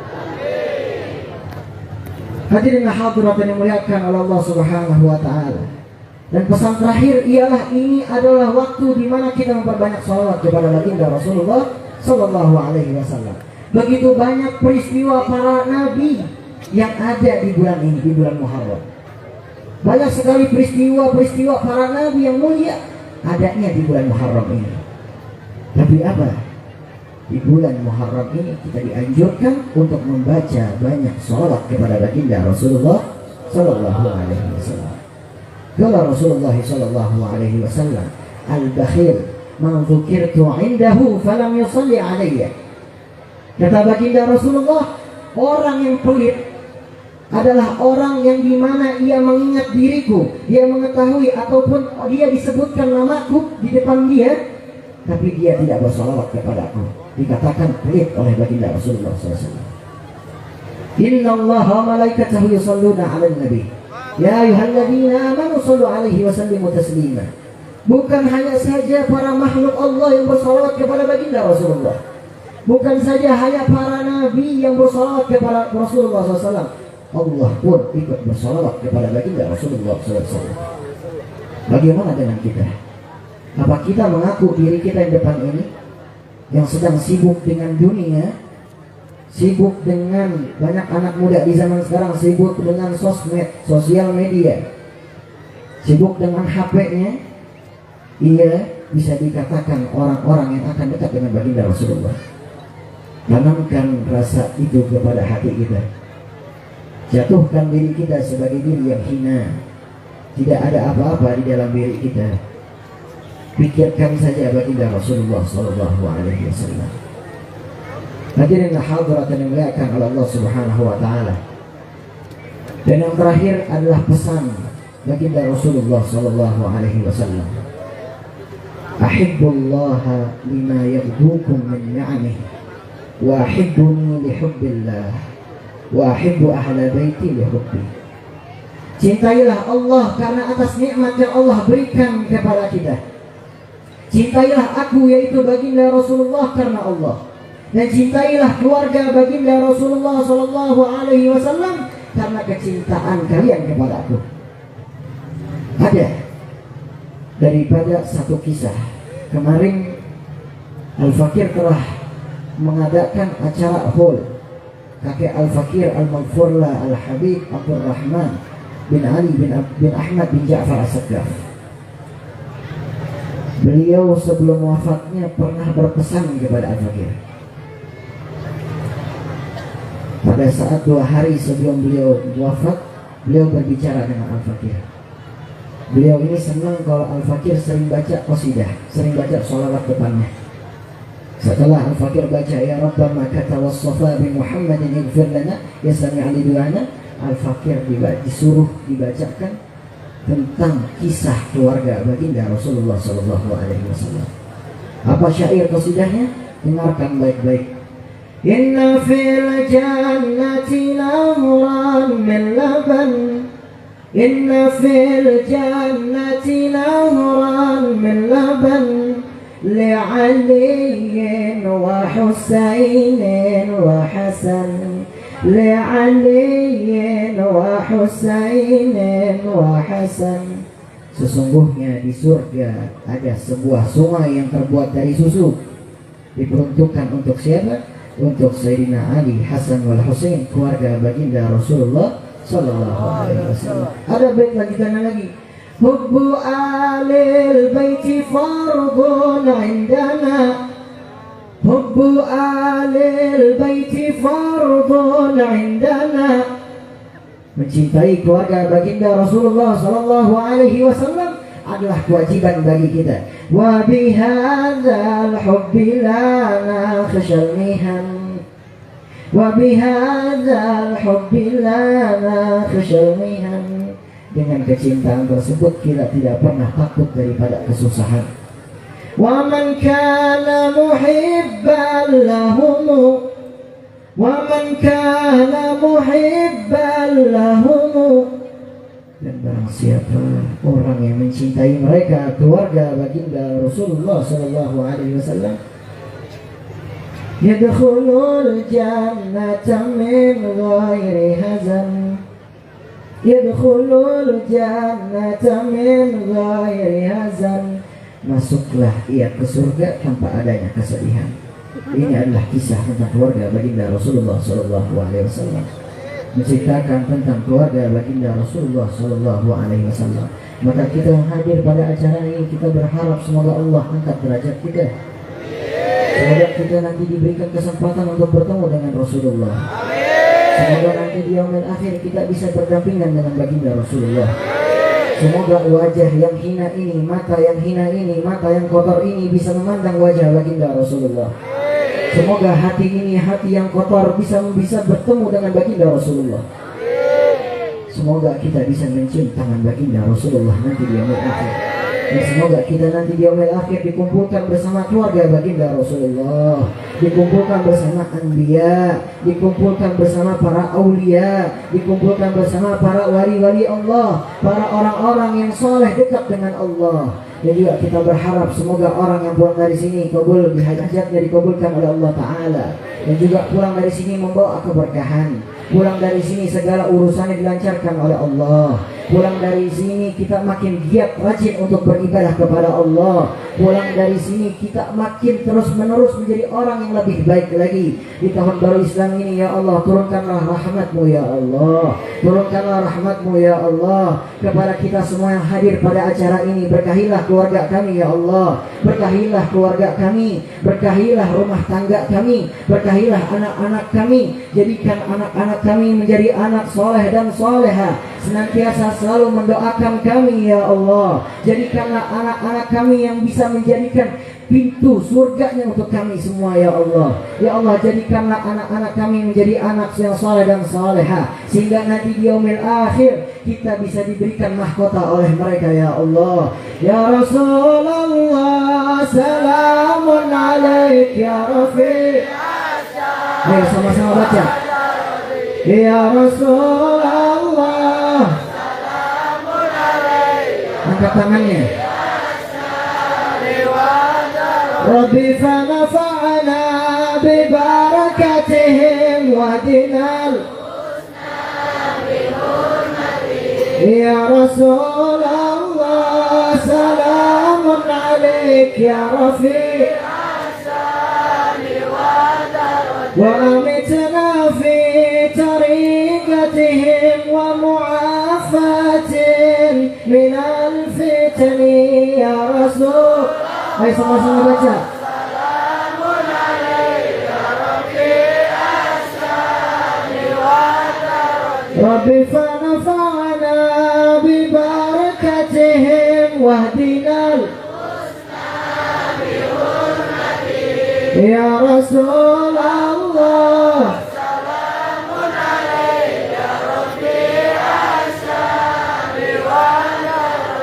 Hadirin hadirat yang dimuliakan oleh Allah Subhanahu wa taala. Dan pesan terakhir ialah ini adalah waktu di mana kita memperbanyak salawat kepada baginda Rasulullah sallallahu alaihi wasallam. Begitu banyak peristiwa para nabi yang ada di bulan ini, di bulan Muharram. Banyak sekali peristiwa-peristiwa para nabi yang mulia adanya di bulan Muharram ini. Tapi apa? Di bulan Muharram ini kita dianjurkan untuk membaca banyak salawat kepada baginda Rasulullah sallallahu alaihi wasallam. Qala Rasulullah sallallahu alaihi wasallam, "Al-bakhil man dzukirtu 'indahu falam yusalli 'alayya." Kata baginda Rasulullah, orang yang pelit adalah orang yang dimana ia mengingat diriku, dia mengetahui ataupun dia disebutkan namaku di depan dia, tapi dia tidak bersalawat kepadaku. Dikatakan pelit oleh baginda Rasulullah SAW. Inna Allah wa malaikatahu yusalluna 'alan nabi. Ya ayyuhalladzina amanu sallu 'alaihi wa sallimu taslima. Bukan hanya saja para makhluk Allah yang bersalawat kepada baginda Rasulullah. Bukan saja hanya para nabi yang bersalawat kepada Rasulullah SAW. Allah pun ikut bersalawat kepada baginda Rasulullah SAW. Bagaimana dengan kita? Apa kita mengaku diri kita yang depan ini, yang sedang sibuk dengan dunia, sibuk dengan banyak anak muda di zaman sekarang, sibuk dengan sosmed, sosial media, sibuk dengan HP-nya, ia bisa dikatakan orang-orang yang akan dekat dengan baginda Rasulullah. Tanamkan rasa itu kepada hati kita. Jatuhkan diri kita sebagai diri yang hina. Tidak ada apa-apa di dalam diri kita. Pikirkan saja baginda Rasulullah sallallahu alaihi wasallam. Hadirin hadirat yang dimuliakan oleh Allah Subhanahu wa taala. Dan yang terakhir adalah pesan baginda Rasulullah sallallahu alaihi wasallam. Ahibbullaha lima yaghdukum min ni'amihi wa ahibbuni li hubbillah wa ahibbu ahla baiti li hubbi. Cintailah Allah karena atas nikmat yang Allah berikan kepada kita. Cintailah aku, yaitu baginda Rasulullah, karena Allah. Dan cintailah keluarga baginda Rasulullah sallallahu alaihi wasallam karena kecintaan kalian kepada aku. Ada daripada satu kisah. Kemarin Al-Fakir telah mengadakan acara haul. Kakek Al-Fakir Al-Maghfurlah Al-Habib Abdul Rahman bin Ali bin Ahmad bin Ja'far As-Saqqaf. Beliau sebelum wafatnya pernah berpesan kepada Al-Fakir. Pada saat 2 hari sebelum beliau wafat, beliau berbicara dengan Al-Fakir. Beliau ini senang kalau Al-Fakir sering baca qasidah, sering baca sholawat depannya. Setelah Al-Fakir baca ya Rabbana kata wassafa bi Muhammadin ighfir lana ya sami'ali du'ana, Al-Fakir disuruh dibacakan tentang kisah keluarga baginda Rasulullah sallallahu alaihi wasallam. Apa syair qasidahnya? Dengarkan baik-baik. Inna fil jannati nahran min laban, inna fil jannati nahran min laban li'aliyin wa husainin wa hasan, li'aliyin wa husainin wa hasan. Sesungguhnya di surga ada sebuah sungai yang terbuat dari susu. Diperuntukkan untuk siapa? Untuk Sayyidina Ali, Hasan wal Husain, keluarga baginda Rasulullah sallallahu alaihi wasallam. Ada bait lagi tanah lagi. Hubbu alil baiti fardun indana. Hubbu alil baiti fardun indana. Mencintai keluarga baginda Rasulullah sallallahu alaihi wasallam adalah kewajiban bagi kita. Wa bihadzal hubbi la nakhshal mihan. Wa bihadzal hubbi la nakhshal mihan. Dengan kecintaan tersebut kita tidak pernah takut daripada kesusahan. Wa man kana muhibban lahum وَمَنْ كَانَ مُحِبًّا لَهُمْ. Dan barang siapa orang yang mencintai mereka, keluarga baginda Rasulullah sallallahu alaihi wasallam, yadkhulul jannata min ghairi hazan. Yadkhulul jannata min ghairi hazan. Masuklah ia ke surga tanpa adanya kesedihan. Ini adalah kisah tentang keluarga baginda Rasulullah sallallahu alaihi wasallam, menceritakan tentang keluarga baginda Rasulullah sallallahu alaihi wasallam. Maka kita yang hadir pada acara ini, kita berharap semoga Allah angkat derajat kita. Semoga kita nanti diberikan kesempatan untuk bertemu dengan Rasulullah. Semoga nanti di yaumil akhir kita bisa berdampingan dengan baginda Rasulullah. Semoga wajah yang hina ini, mata yang hina ini, mata yang kotor ini bisa memandang wajah baginda Rasulullah. Semoga hati ini, hati yang kotor bisa bertemu dengan baginda Rasulullah. Semoga kita bisa mencium tangan baginda Rasulullah nanti di yaumil akhir. Dan semoga kita nanti di yaumil akhir dikumpulkan bersama keluarga baginda Rasulullah, dikumpulkan bersama anbiya, dikumpulkan bersama para aulia, dikumpulkan bersama para wali-wali Allah, para orang-orang yang soleh dekat dengan Allah. Dan juga kita berharap semoga orang yang pulang dari sini kabul, hajatnya dikabulkan oleh Allah Ta'ala. Dan juga pulang dari sini membawa keberkahan. Pulang dari sini segala urusannya dilancarkan oleh Allah. Pulang dari sini kita makin giat rajin untuk beribadah kepada Allah. Pulang dari sini kita makin terus menerus menjadi orang yang lebih baik lagi. Di tahun baru Islam ini ya Allah, turunkanlah rahmat-Mu ya Allah. Turunkanlah rahmat-Mu ya Allah kepada kita semua yang hadir pada acara ini. Berkahilah keluarga kami ya Allah. Berkahilah keluarga kami. Berkahilah rumah tangga kami. Berkahilah anak-anak kami. Jadikan anak-anak kami menjadi anak soleh dan soleha. Senantiasa selalu mendoakan kami ya Allah. Jadikanlah anak-anak kami yang bisa menjadikan pintu surganya untuk kami semua ya Allah. Ya Allah, jadikanlah anak-anak kami menjadi anak yang soleh dan soleha, sehingga nanti di yaumil akhir kita bisa diberikan mahkota oleh mereka ya Allah. Ya Rasulullah, salamun alaik ya Rafi. Ayo sama-sama baca. Ya Rasulullah, salamun alaika. Angkat tangannya. Rabbi fanafa'na bibarakatihim wa dinal. Ya Rasulullah, salamun alaik ya Rafi. Wa amitna fi طريقتهم ومعافاة من الفتن يا رسول. Ayo sama-sama baca. Salamun alaika Rabbi asani wa tarati. Rabbi fanafa'na bi barakatihim wahdinal husna bi hurmati ya Rasulullah.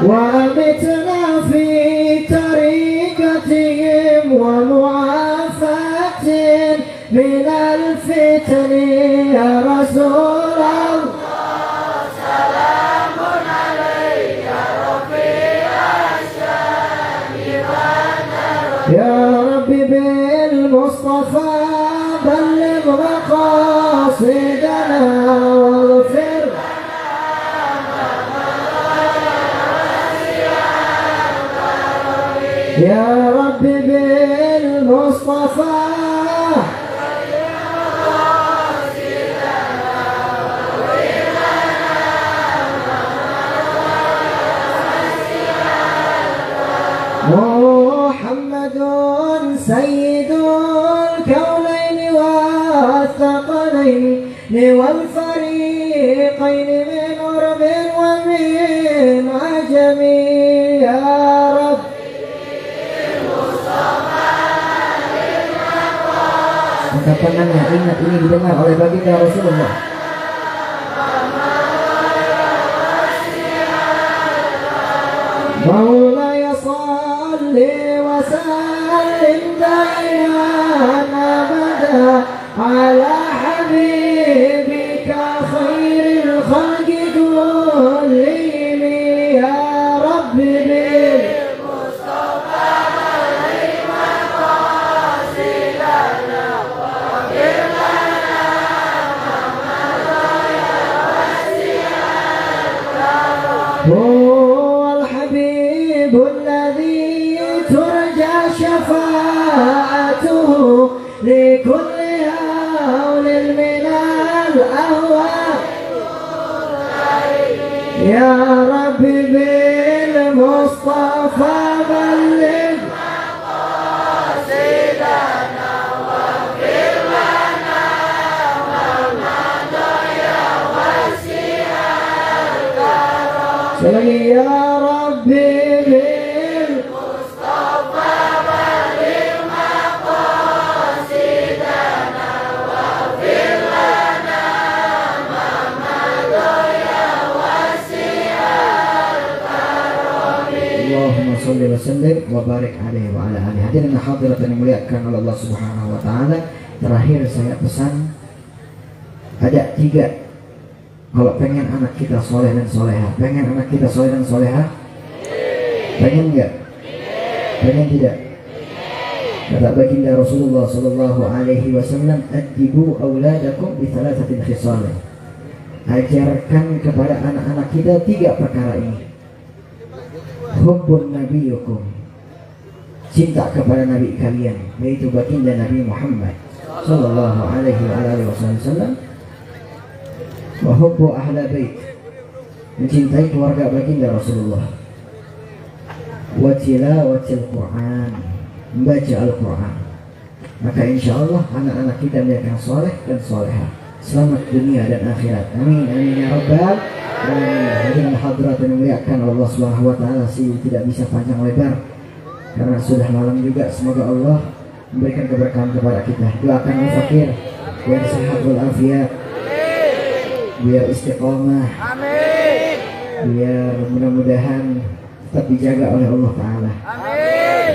وأمتنا في طريقتهم ومعافاة من الفتن يا رسول الله. سلام عليك ربي أشهد يا ربي بالمصطفى بلغ مقاصدنا واغفر يا رب بالمصطفى والفريقين من عرب ومن عجم يا رب maka penanya ingat ini didengar oleh baginda Rasulullah. مولاي صل وسلم دائما ابدا على حبيبك خير الخلق كلهم يا رب بالمصطفى بلغ مقاصدنا واغفر لنا ما مضى يا واسع الكرم. الذي ترجى شفاعته لكل هول من الأهواء يا رب بالمصطفى بلغ مقاصدنا واغفر لنا ما مضى يا واسع الكرم يا ربي Shalli wa sallim wa barik alaihi wa ala alihi. Hadirin hadirat yang dimuliakan oleh Allah Subhanahu wa taala. Terakhir saya pesan ada 3. Kalau pengen anak kita soleh dan soleha, pengen anak kita soleh dan soleha? Pengen enggak? Pengen tidak? Kata baginda Rasulullah sallallahu alaihi wasallam, "Adibu auladakum bi thalathatin khisal." Ajarkan kepada anak-anak kita 3 perkara ini. Hubbun nabiyukum, cinta kepada nabi kalian, yaitu baginda Nabi Muhammad sallallahu alaihi wasallam. Wa hubbu ahla bait, mencintai keluarga baginda Rasulullah. Wa tilawatil Quran, membaca Al-Quran. Maka insyaallah anak-anak kita menjadi soleh dan soleha, selamat dunia dan akhirat. Amin amin ya rabbal. Hadirin hadirat yang dimuliakan Allah Subhanahu wa taala, sih tidak bisa panjang lebar karena sudah malam juga. Semoga Allah memberikan keberkahan kepada kita. Doakan al-fakir biar sehat walafiat, biar istiqomah, biar mudah-mudahan tetap dijaga oleh Allah taala.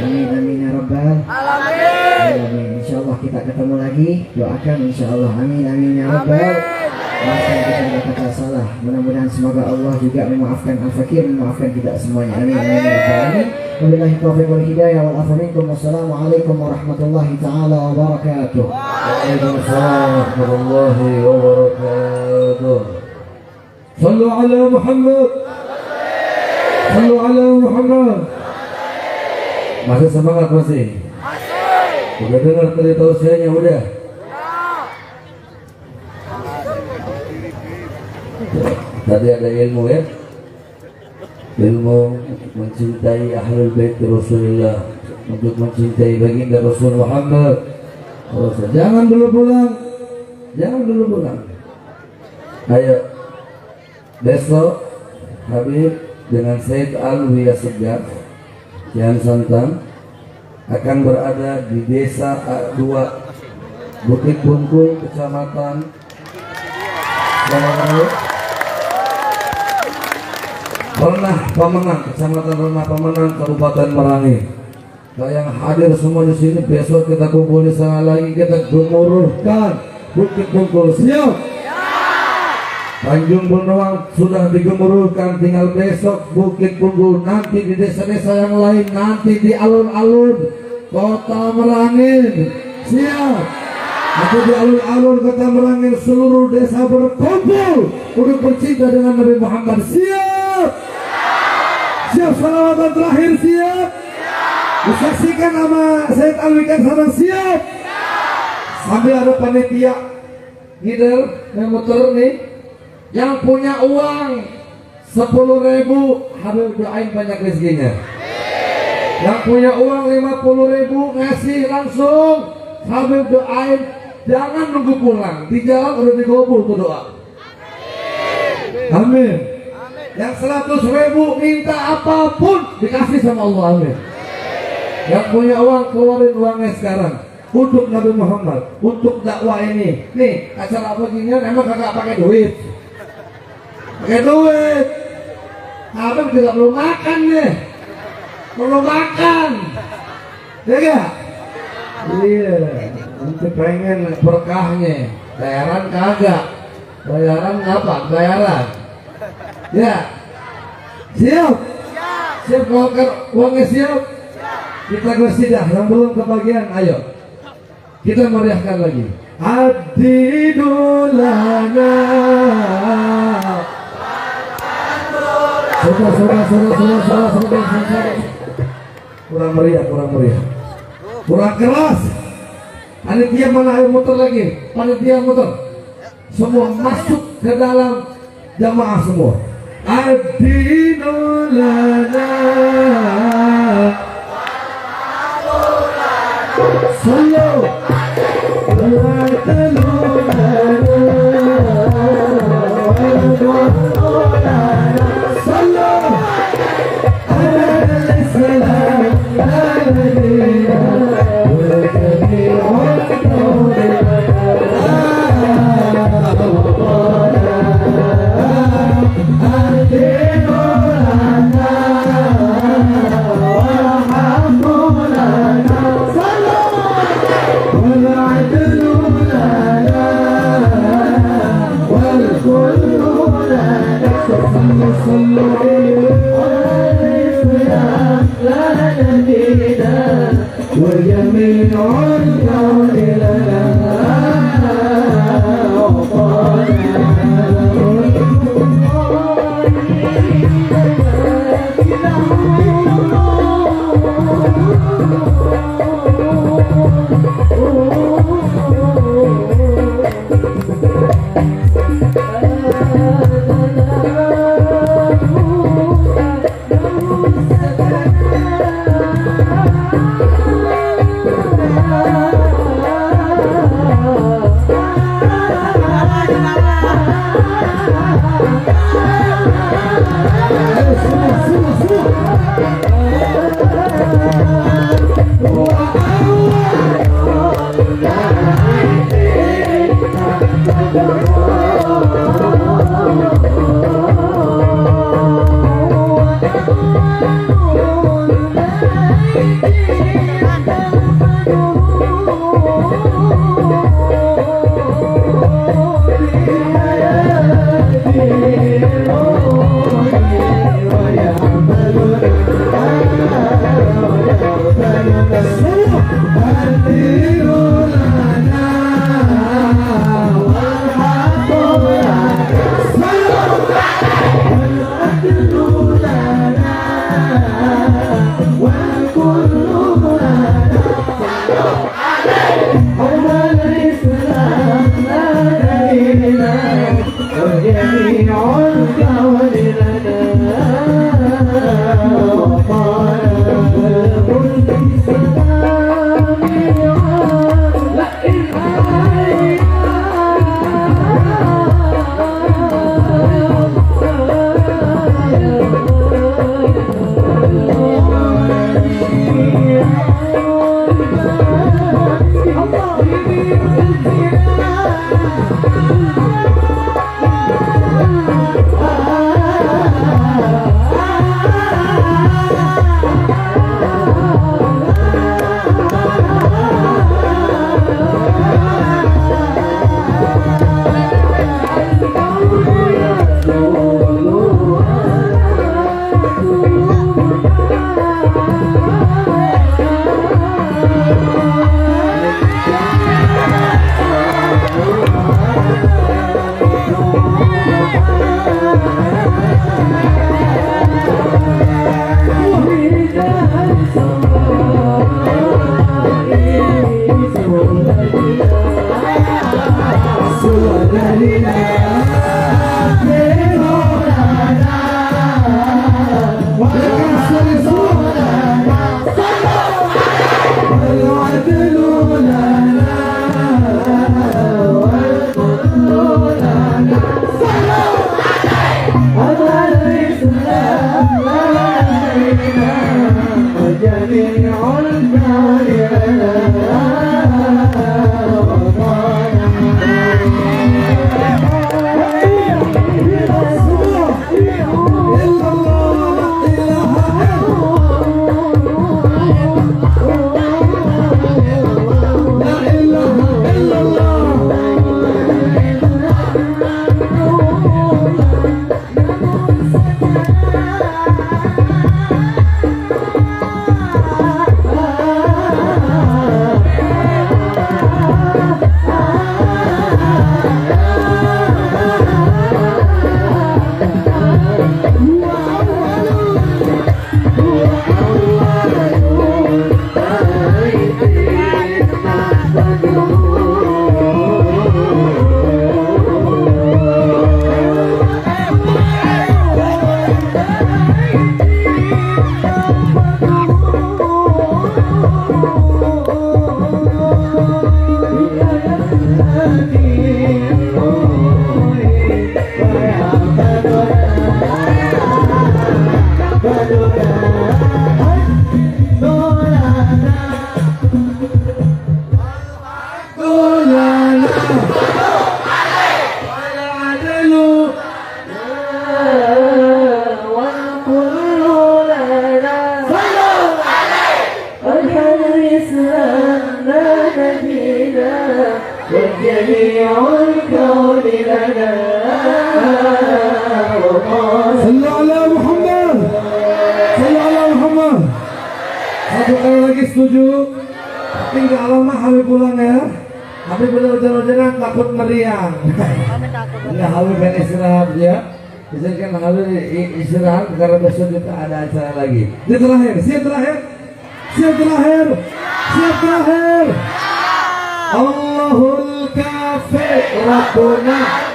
Amin amin ya rabbal alamin. Insyaallah kita ketemu lagi. Doakan insyaallah. Amin amin ya rabbal. Maafkan kita ada kata salah. Mudah-mudahan semoga Allah juga memaafkan al-fakir, memaafkan kita semuanya. Amin amin ya rabbal alamin. Wabillahi taufiq wal hidayah wal afu minkum. Wassalamualaikum warahmatullahi taala wabarakatuh. Waalaikumsalam warahmatullahi wabarakatuh. Sallu ala Muhammad. Sallu ala Muhammad. Masih semangat masih? Udah dengar tadi tausiahnya udah? Tadi ada ilmu ya, ilmu mencintai ahlul bait Rasulullah, untuk mencintai baginda Rasul Muhammad. Jangan dulu pulang, jangan dulu pulang. Ayo besok Habib dengan Said Alwi Asegaf Kian Santang akan berada di desa A2 Bukit Bungkul, kecamatan Renah Pemenang, kecamatan Renah Pemenang, Kabupaten Merangin. Nah, yang hadir semua di sini, besok kita kumpul di sana lagi, kita gemuruhkan Bukit Bungkul. Siap? Tanjung Benoang sudah digemuruhkan, tinggal besok Bukit Bungkul, nanti di desa-desa yang lain, nanti di alun-alun Kota Merangin. Siap? Nanti di alun-alun Kota Merangin seluruh desa berkumpul untuk bercinta dengan Nabi Muhammad. Siap? Siap salawatan terakhir. Siap? Disaksikan nama Said Alwi Santang. Siap? Sambil ada panitia gider yang muter nih, yang punya uang 10.000 Habib doain banyak rezekinya. Yang punya uang 50.000 ngasih langsung Habib doain Jangan nunggu pulang, di jalan udah dikabul tuh doa. Amin. Yang 100.000 minta apapun dikasih sama Allah. Amin. Yang punya uang keluarin uangnya sekarang untuk Nabi Muhammad, untuk dakwah ini. Nih acara beginian emang kagak pakai duit. Pakai duit. Habib juga belum makan nih. Belum makan. Ya gak? Iya. Nanti pengen berkahnya. Bayaran kagak. Bayaran apa? Bayaran. Ya. Siap. Siap kalau uangnya siap. Kita qasidah yang belum kebagian, ayo. Kita meriahkan lagi. Adidulana. Sudah. Kurang meriah. Kurang keras. Panitia mana, ayo muter lagi. Panitia muter. Semua masuk ke dalam jamaah semua. Adidulana. Sallu وجميع الكون لنا setuju? Tapi nggak lama Habib pulang ya. Habib udah takut meriang. Ya Habib pengen istirahat ya. Izinkan Habib istirahat karena besok kita ada acara lagi. Siap terakhir, siap terakhir, siap terakhir, siap terakhir. Allahul kafi Rabbuna.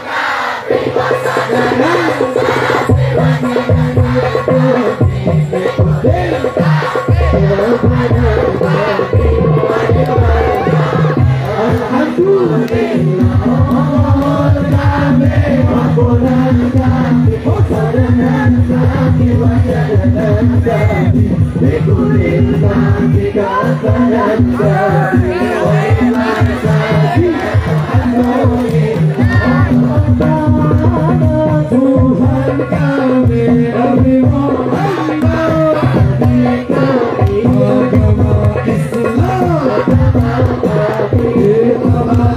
Tuhan kami Nabi Muhammad, agama Islam, kita berhormat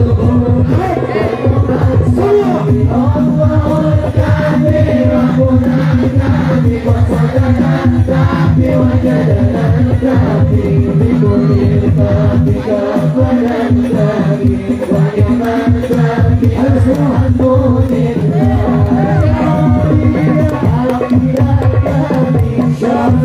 semua. Allahul kami Rabbuna kami wasatana kami wajadana kami bikulil kami kafaran kami wa iman kami alhamdulillah. Jam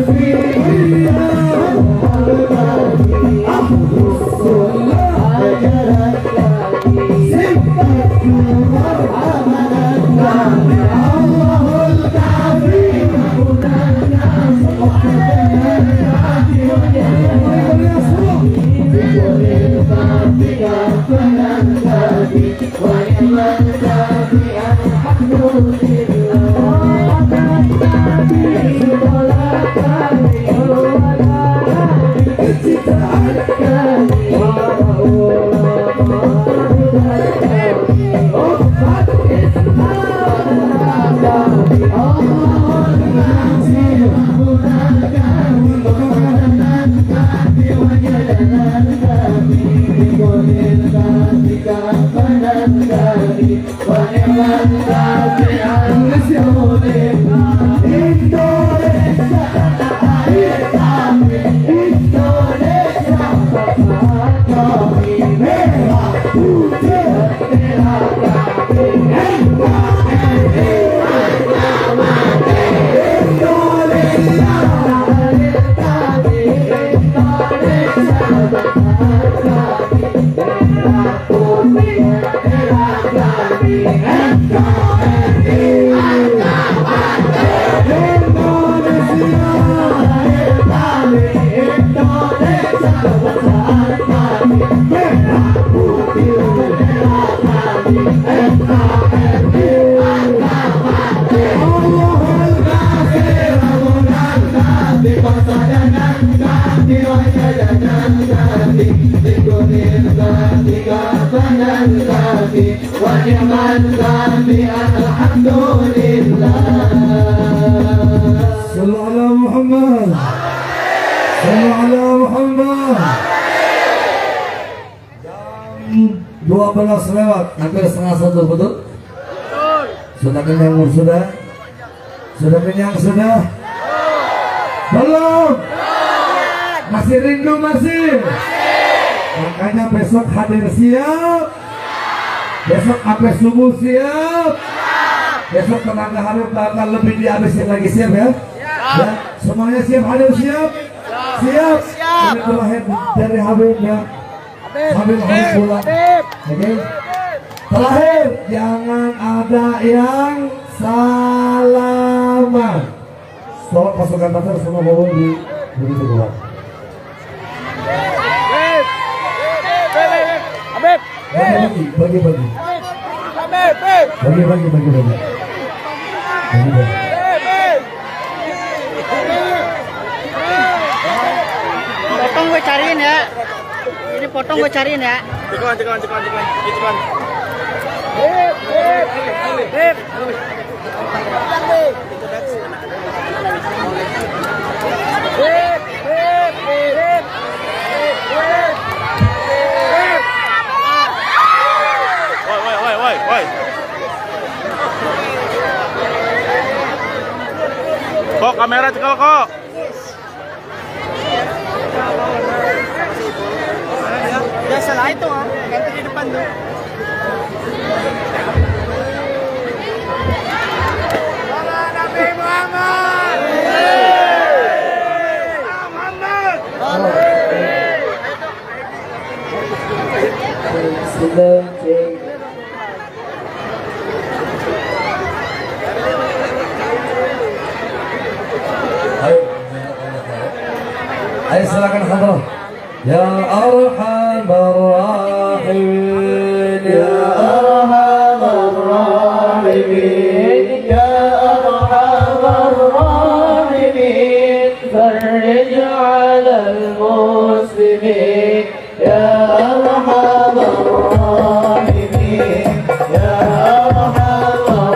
12 lewat, hampir setengah 1, betul? Sudah kenyang sudah? Sudah kenyang sudah? Belum? Masih rindu masih? Makanya besok hadir siap. Besok sampai subuh siap. Besok tenaga Habib bakal lebih dihabisin lagi, siap ya? Ya, semuanya siap hadir siap? Siap. Ini terakhir dari Habib ya. Habib harus pulang. Oke. Terakhir, jangan ada yang salaman. Tolong pasukan pasar semua bawa di begitu keluar. Bagi. Potong gue cariin ya. Ini potong gue cariin ya. Ceklan. Woi. Kok kamera cekel kok. salah itu ah. Ganti di depan tuh. Nabi Muhammad. Ayo silakan hadrah. Ya Arhamar Rahimin, Ya Arhamar Rahimin, Ya Arhamar Rahimin, farij 'alal muslimin, Ya Arhamar Rahimin, Ya Arhamar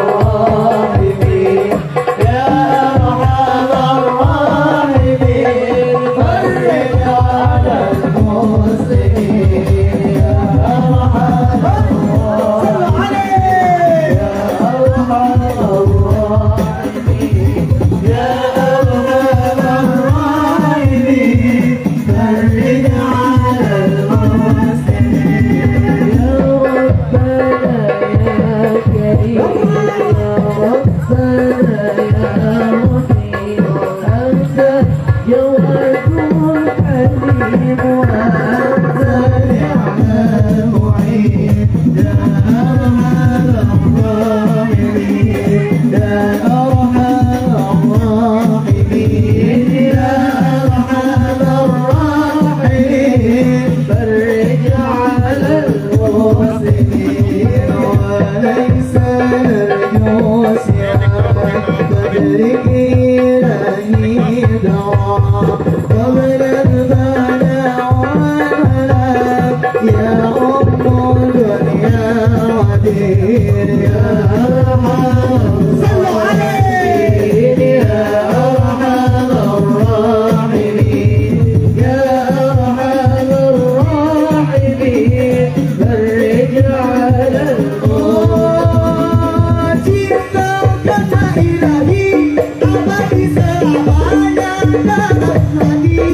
Rahimin, Ya Arhamar Rahimin, farij 'alal muslimin, Ya Arhamar Rahimin, Ya Arhamar Rahimin, Ya Arhamar Rahimin, farij 'alal muslimin, Ya Rabbana ya Karim, Ya Rabbana ya Rahim, Anta ya Wadud Halim, Anta ni'mal mu'in, Ya Arhamar Rahimin, Ya Arhamar Rahimin, Ya Arhamar Rahimin, farij 'alal muslimin, wa laysa narju si'atan fadrik ilahi dawa qabla al-bala wal-halak, ya ummul dunya wa din, ya Arhamar Rahimin, ya Arhamar Rahimin, ya Arhamar Rahimin, farij 'alal cinta kata ilahi abadi selamanya dalam hati,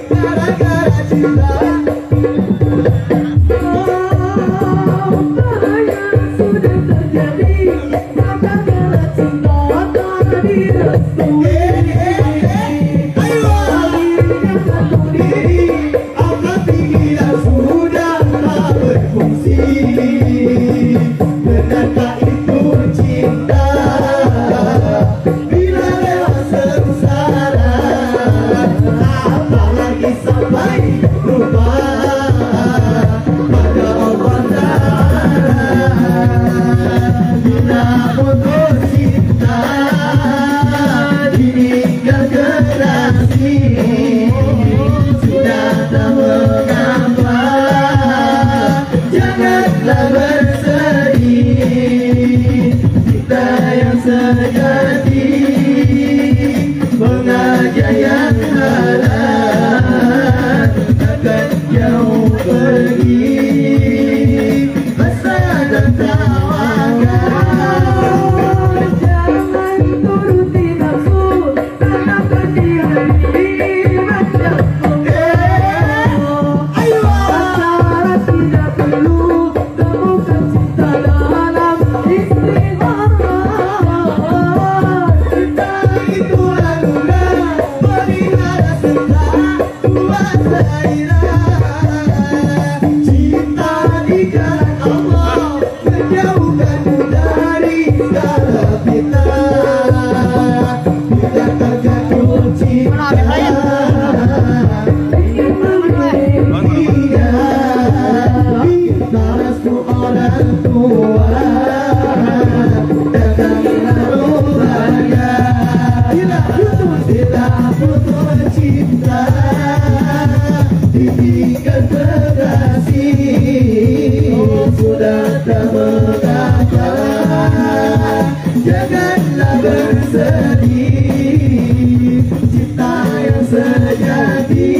gara-gara cinta apa yang sudah terjadi, gara-gara cinta tadi restui. Ayo satu diri, akal pikiran sudah tak berfungsi. Benarkah itu cinta? Bila lewat sengsara, apalagi sampai lupa pada Allah Ta'ala. Bila putus cinta, ditinggal generasi, sudah tak mengapa, janganlah bersedih. Kita yang sejati mengajak yang halal, takkan jauh pergi, besar dan tawakal. Jangan turuti nafsu, karena pendiam ini macamku. Pacaran tidak perlu, temukan cinta dalam istighfar. Cinta itu anugerah, pelihara serta kuasa ilah. Cinta di jalan Allah, menjauhkanmu dari segala fitnah. Bila terjatuh cinta, ingin memiliki dia, kita restu orang tua, datanglah rupanya. Bila putus cinta, ditinggal generasi, sudah tak mengapa, janganlah bersedih. Cinta yang sejati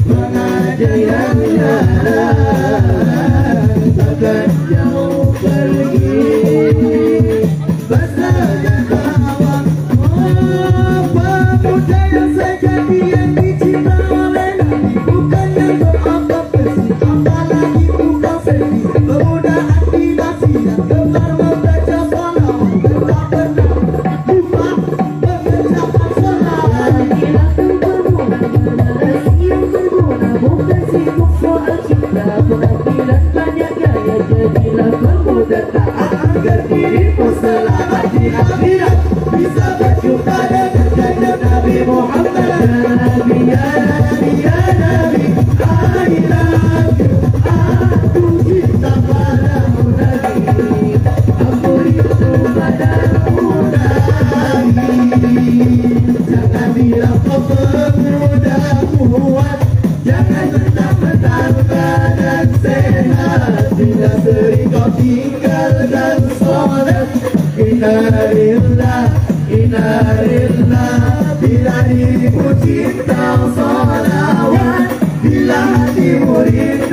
mengajak yang halal, takkan jauh pergi, besar dan tawak. Pemuda yang sejati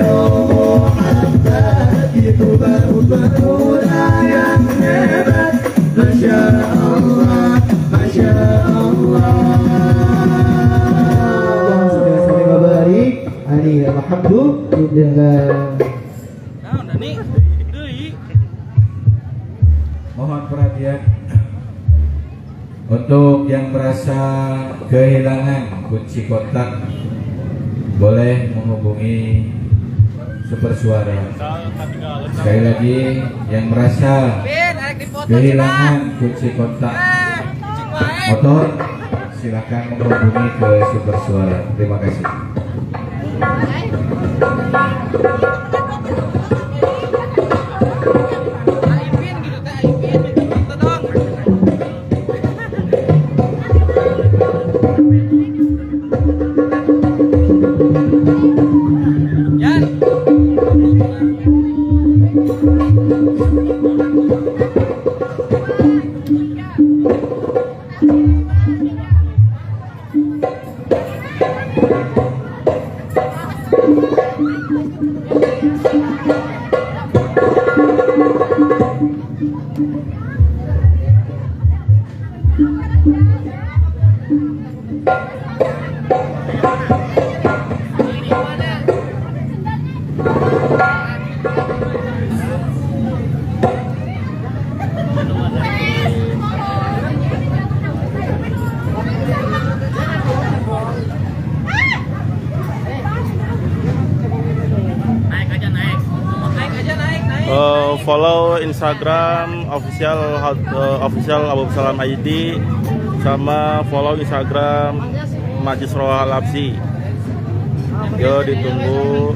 Muhammad itu baru pemuda yang hebat. Masya Allah, Masya Allah. Sudah sampai babarik. Alhamdulillah. Mohon perhatian untuk yang merasa kehilangan kunci kontak, boleh menghubungi Super Suara. Sekali lagi, yang merasa kehilangan kunci kontak motor, silakan menghubungi ke Super Suara. Terima kasih. Follow Instagram official Abu Salam ID, sama follow Instagram Majlis Rohal Lapsi. Yo, ditunggu.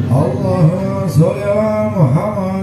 Allahumma sholli ala Muhammad.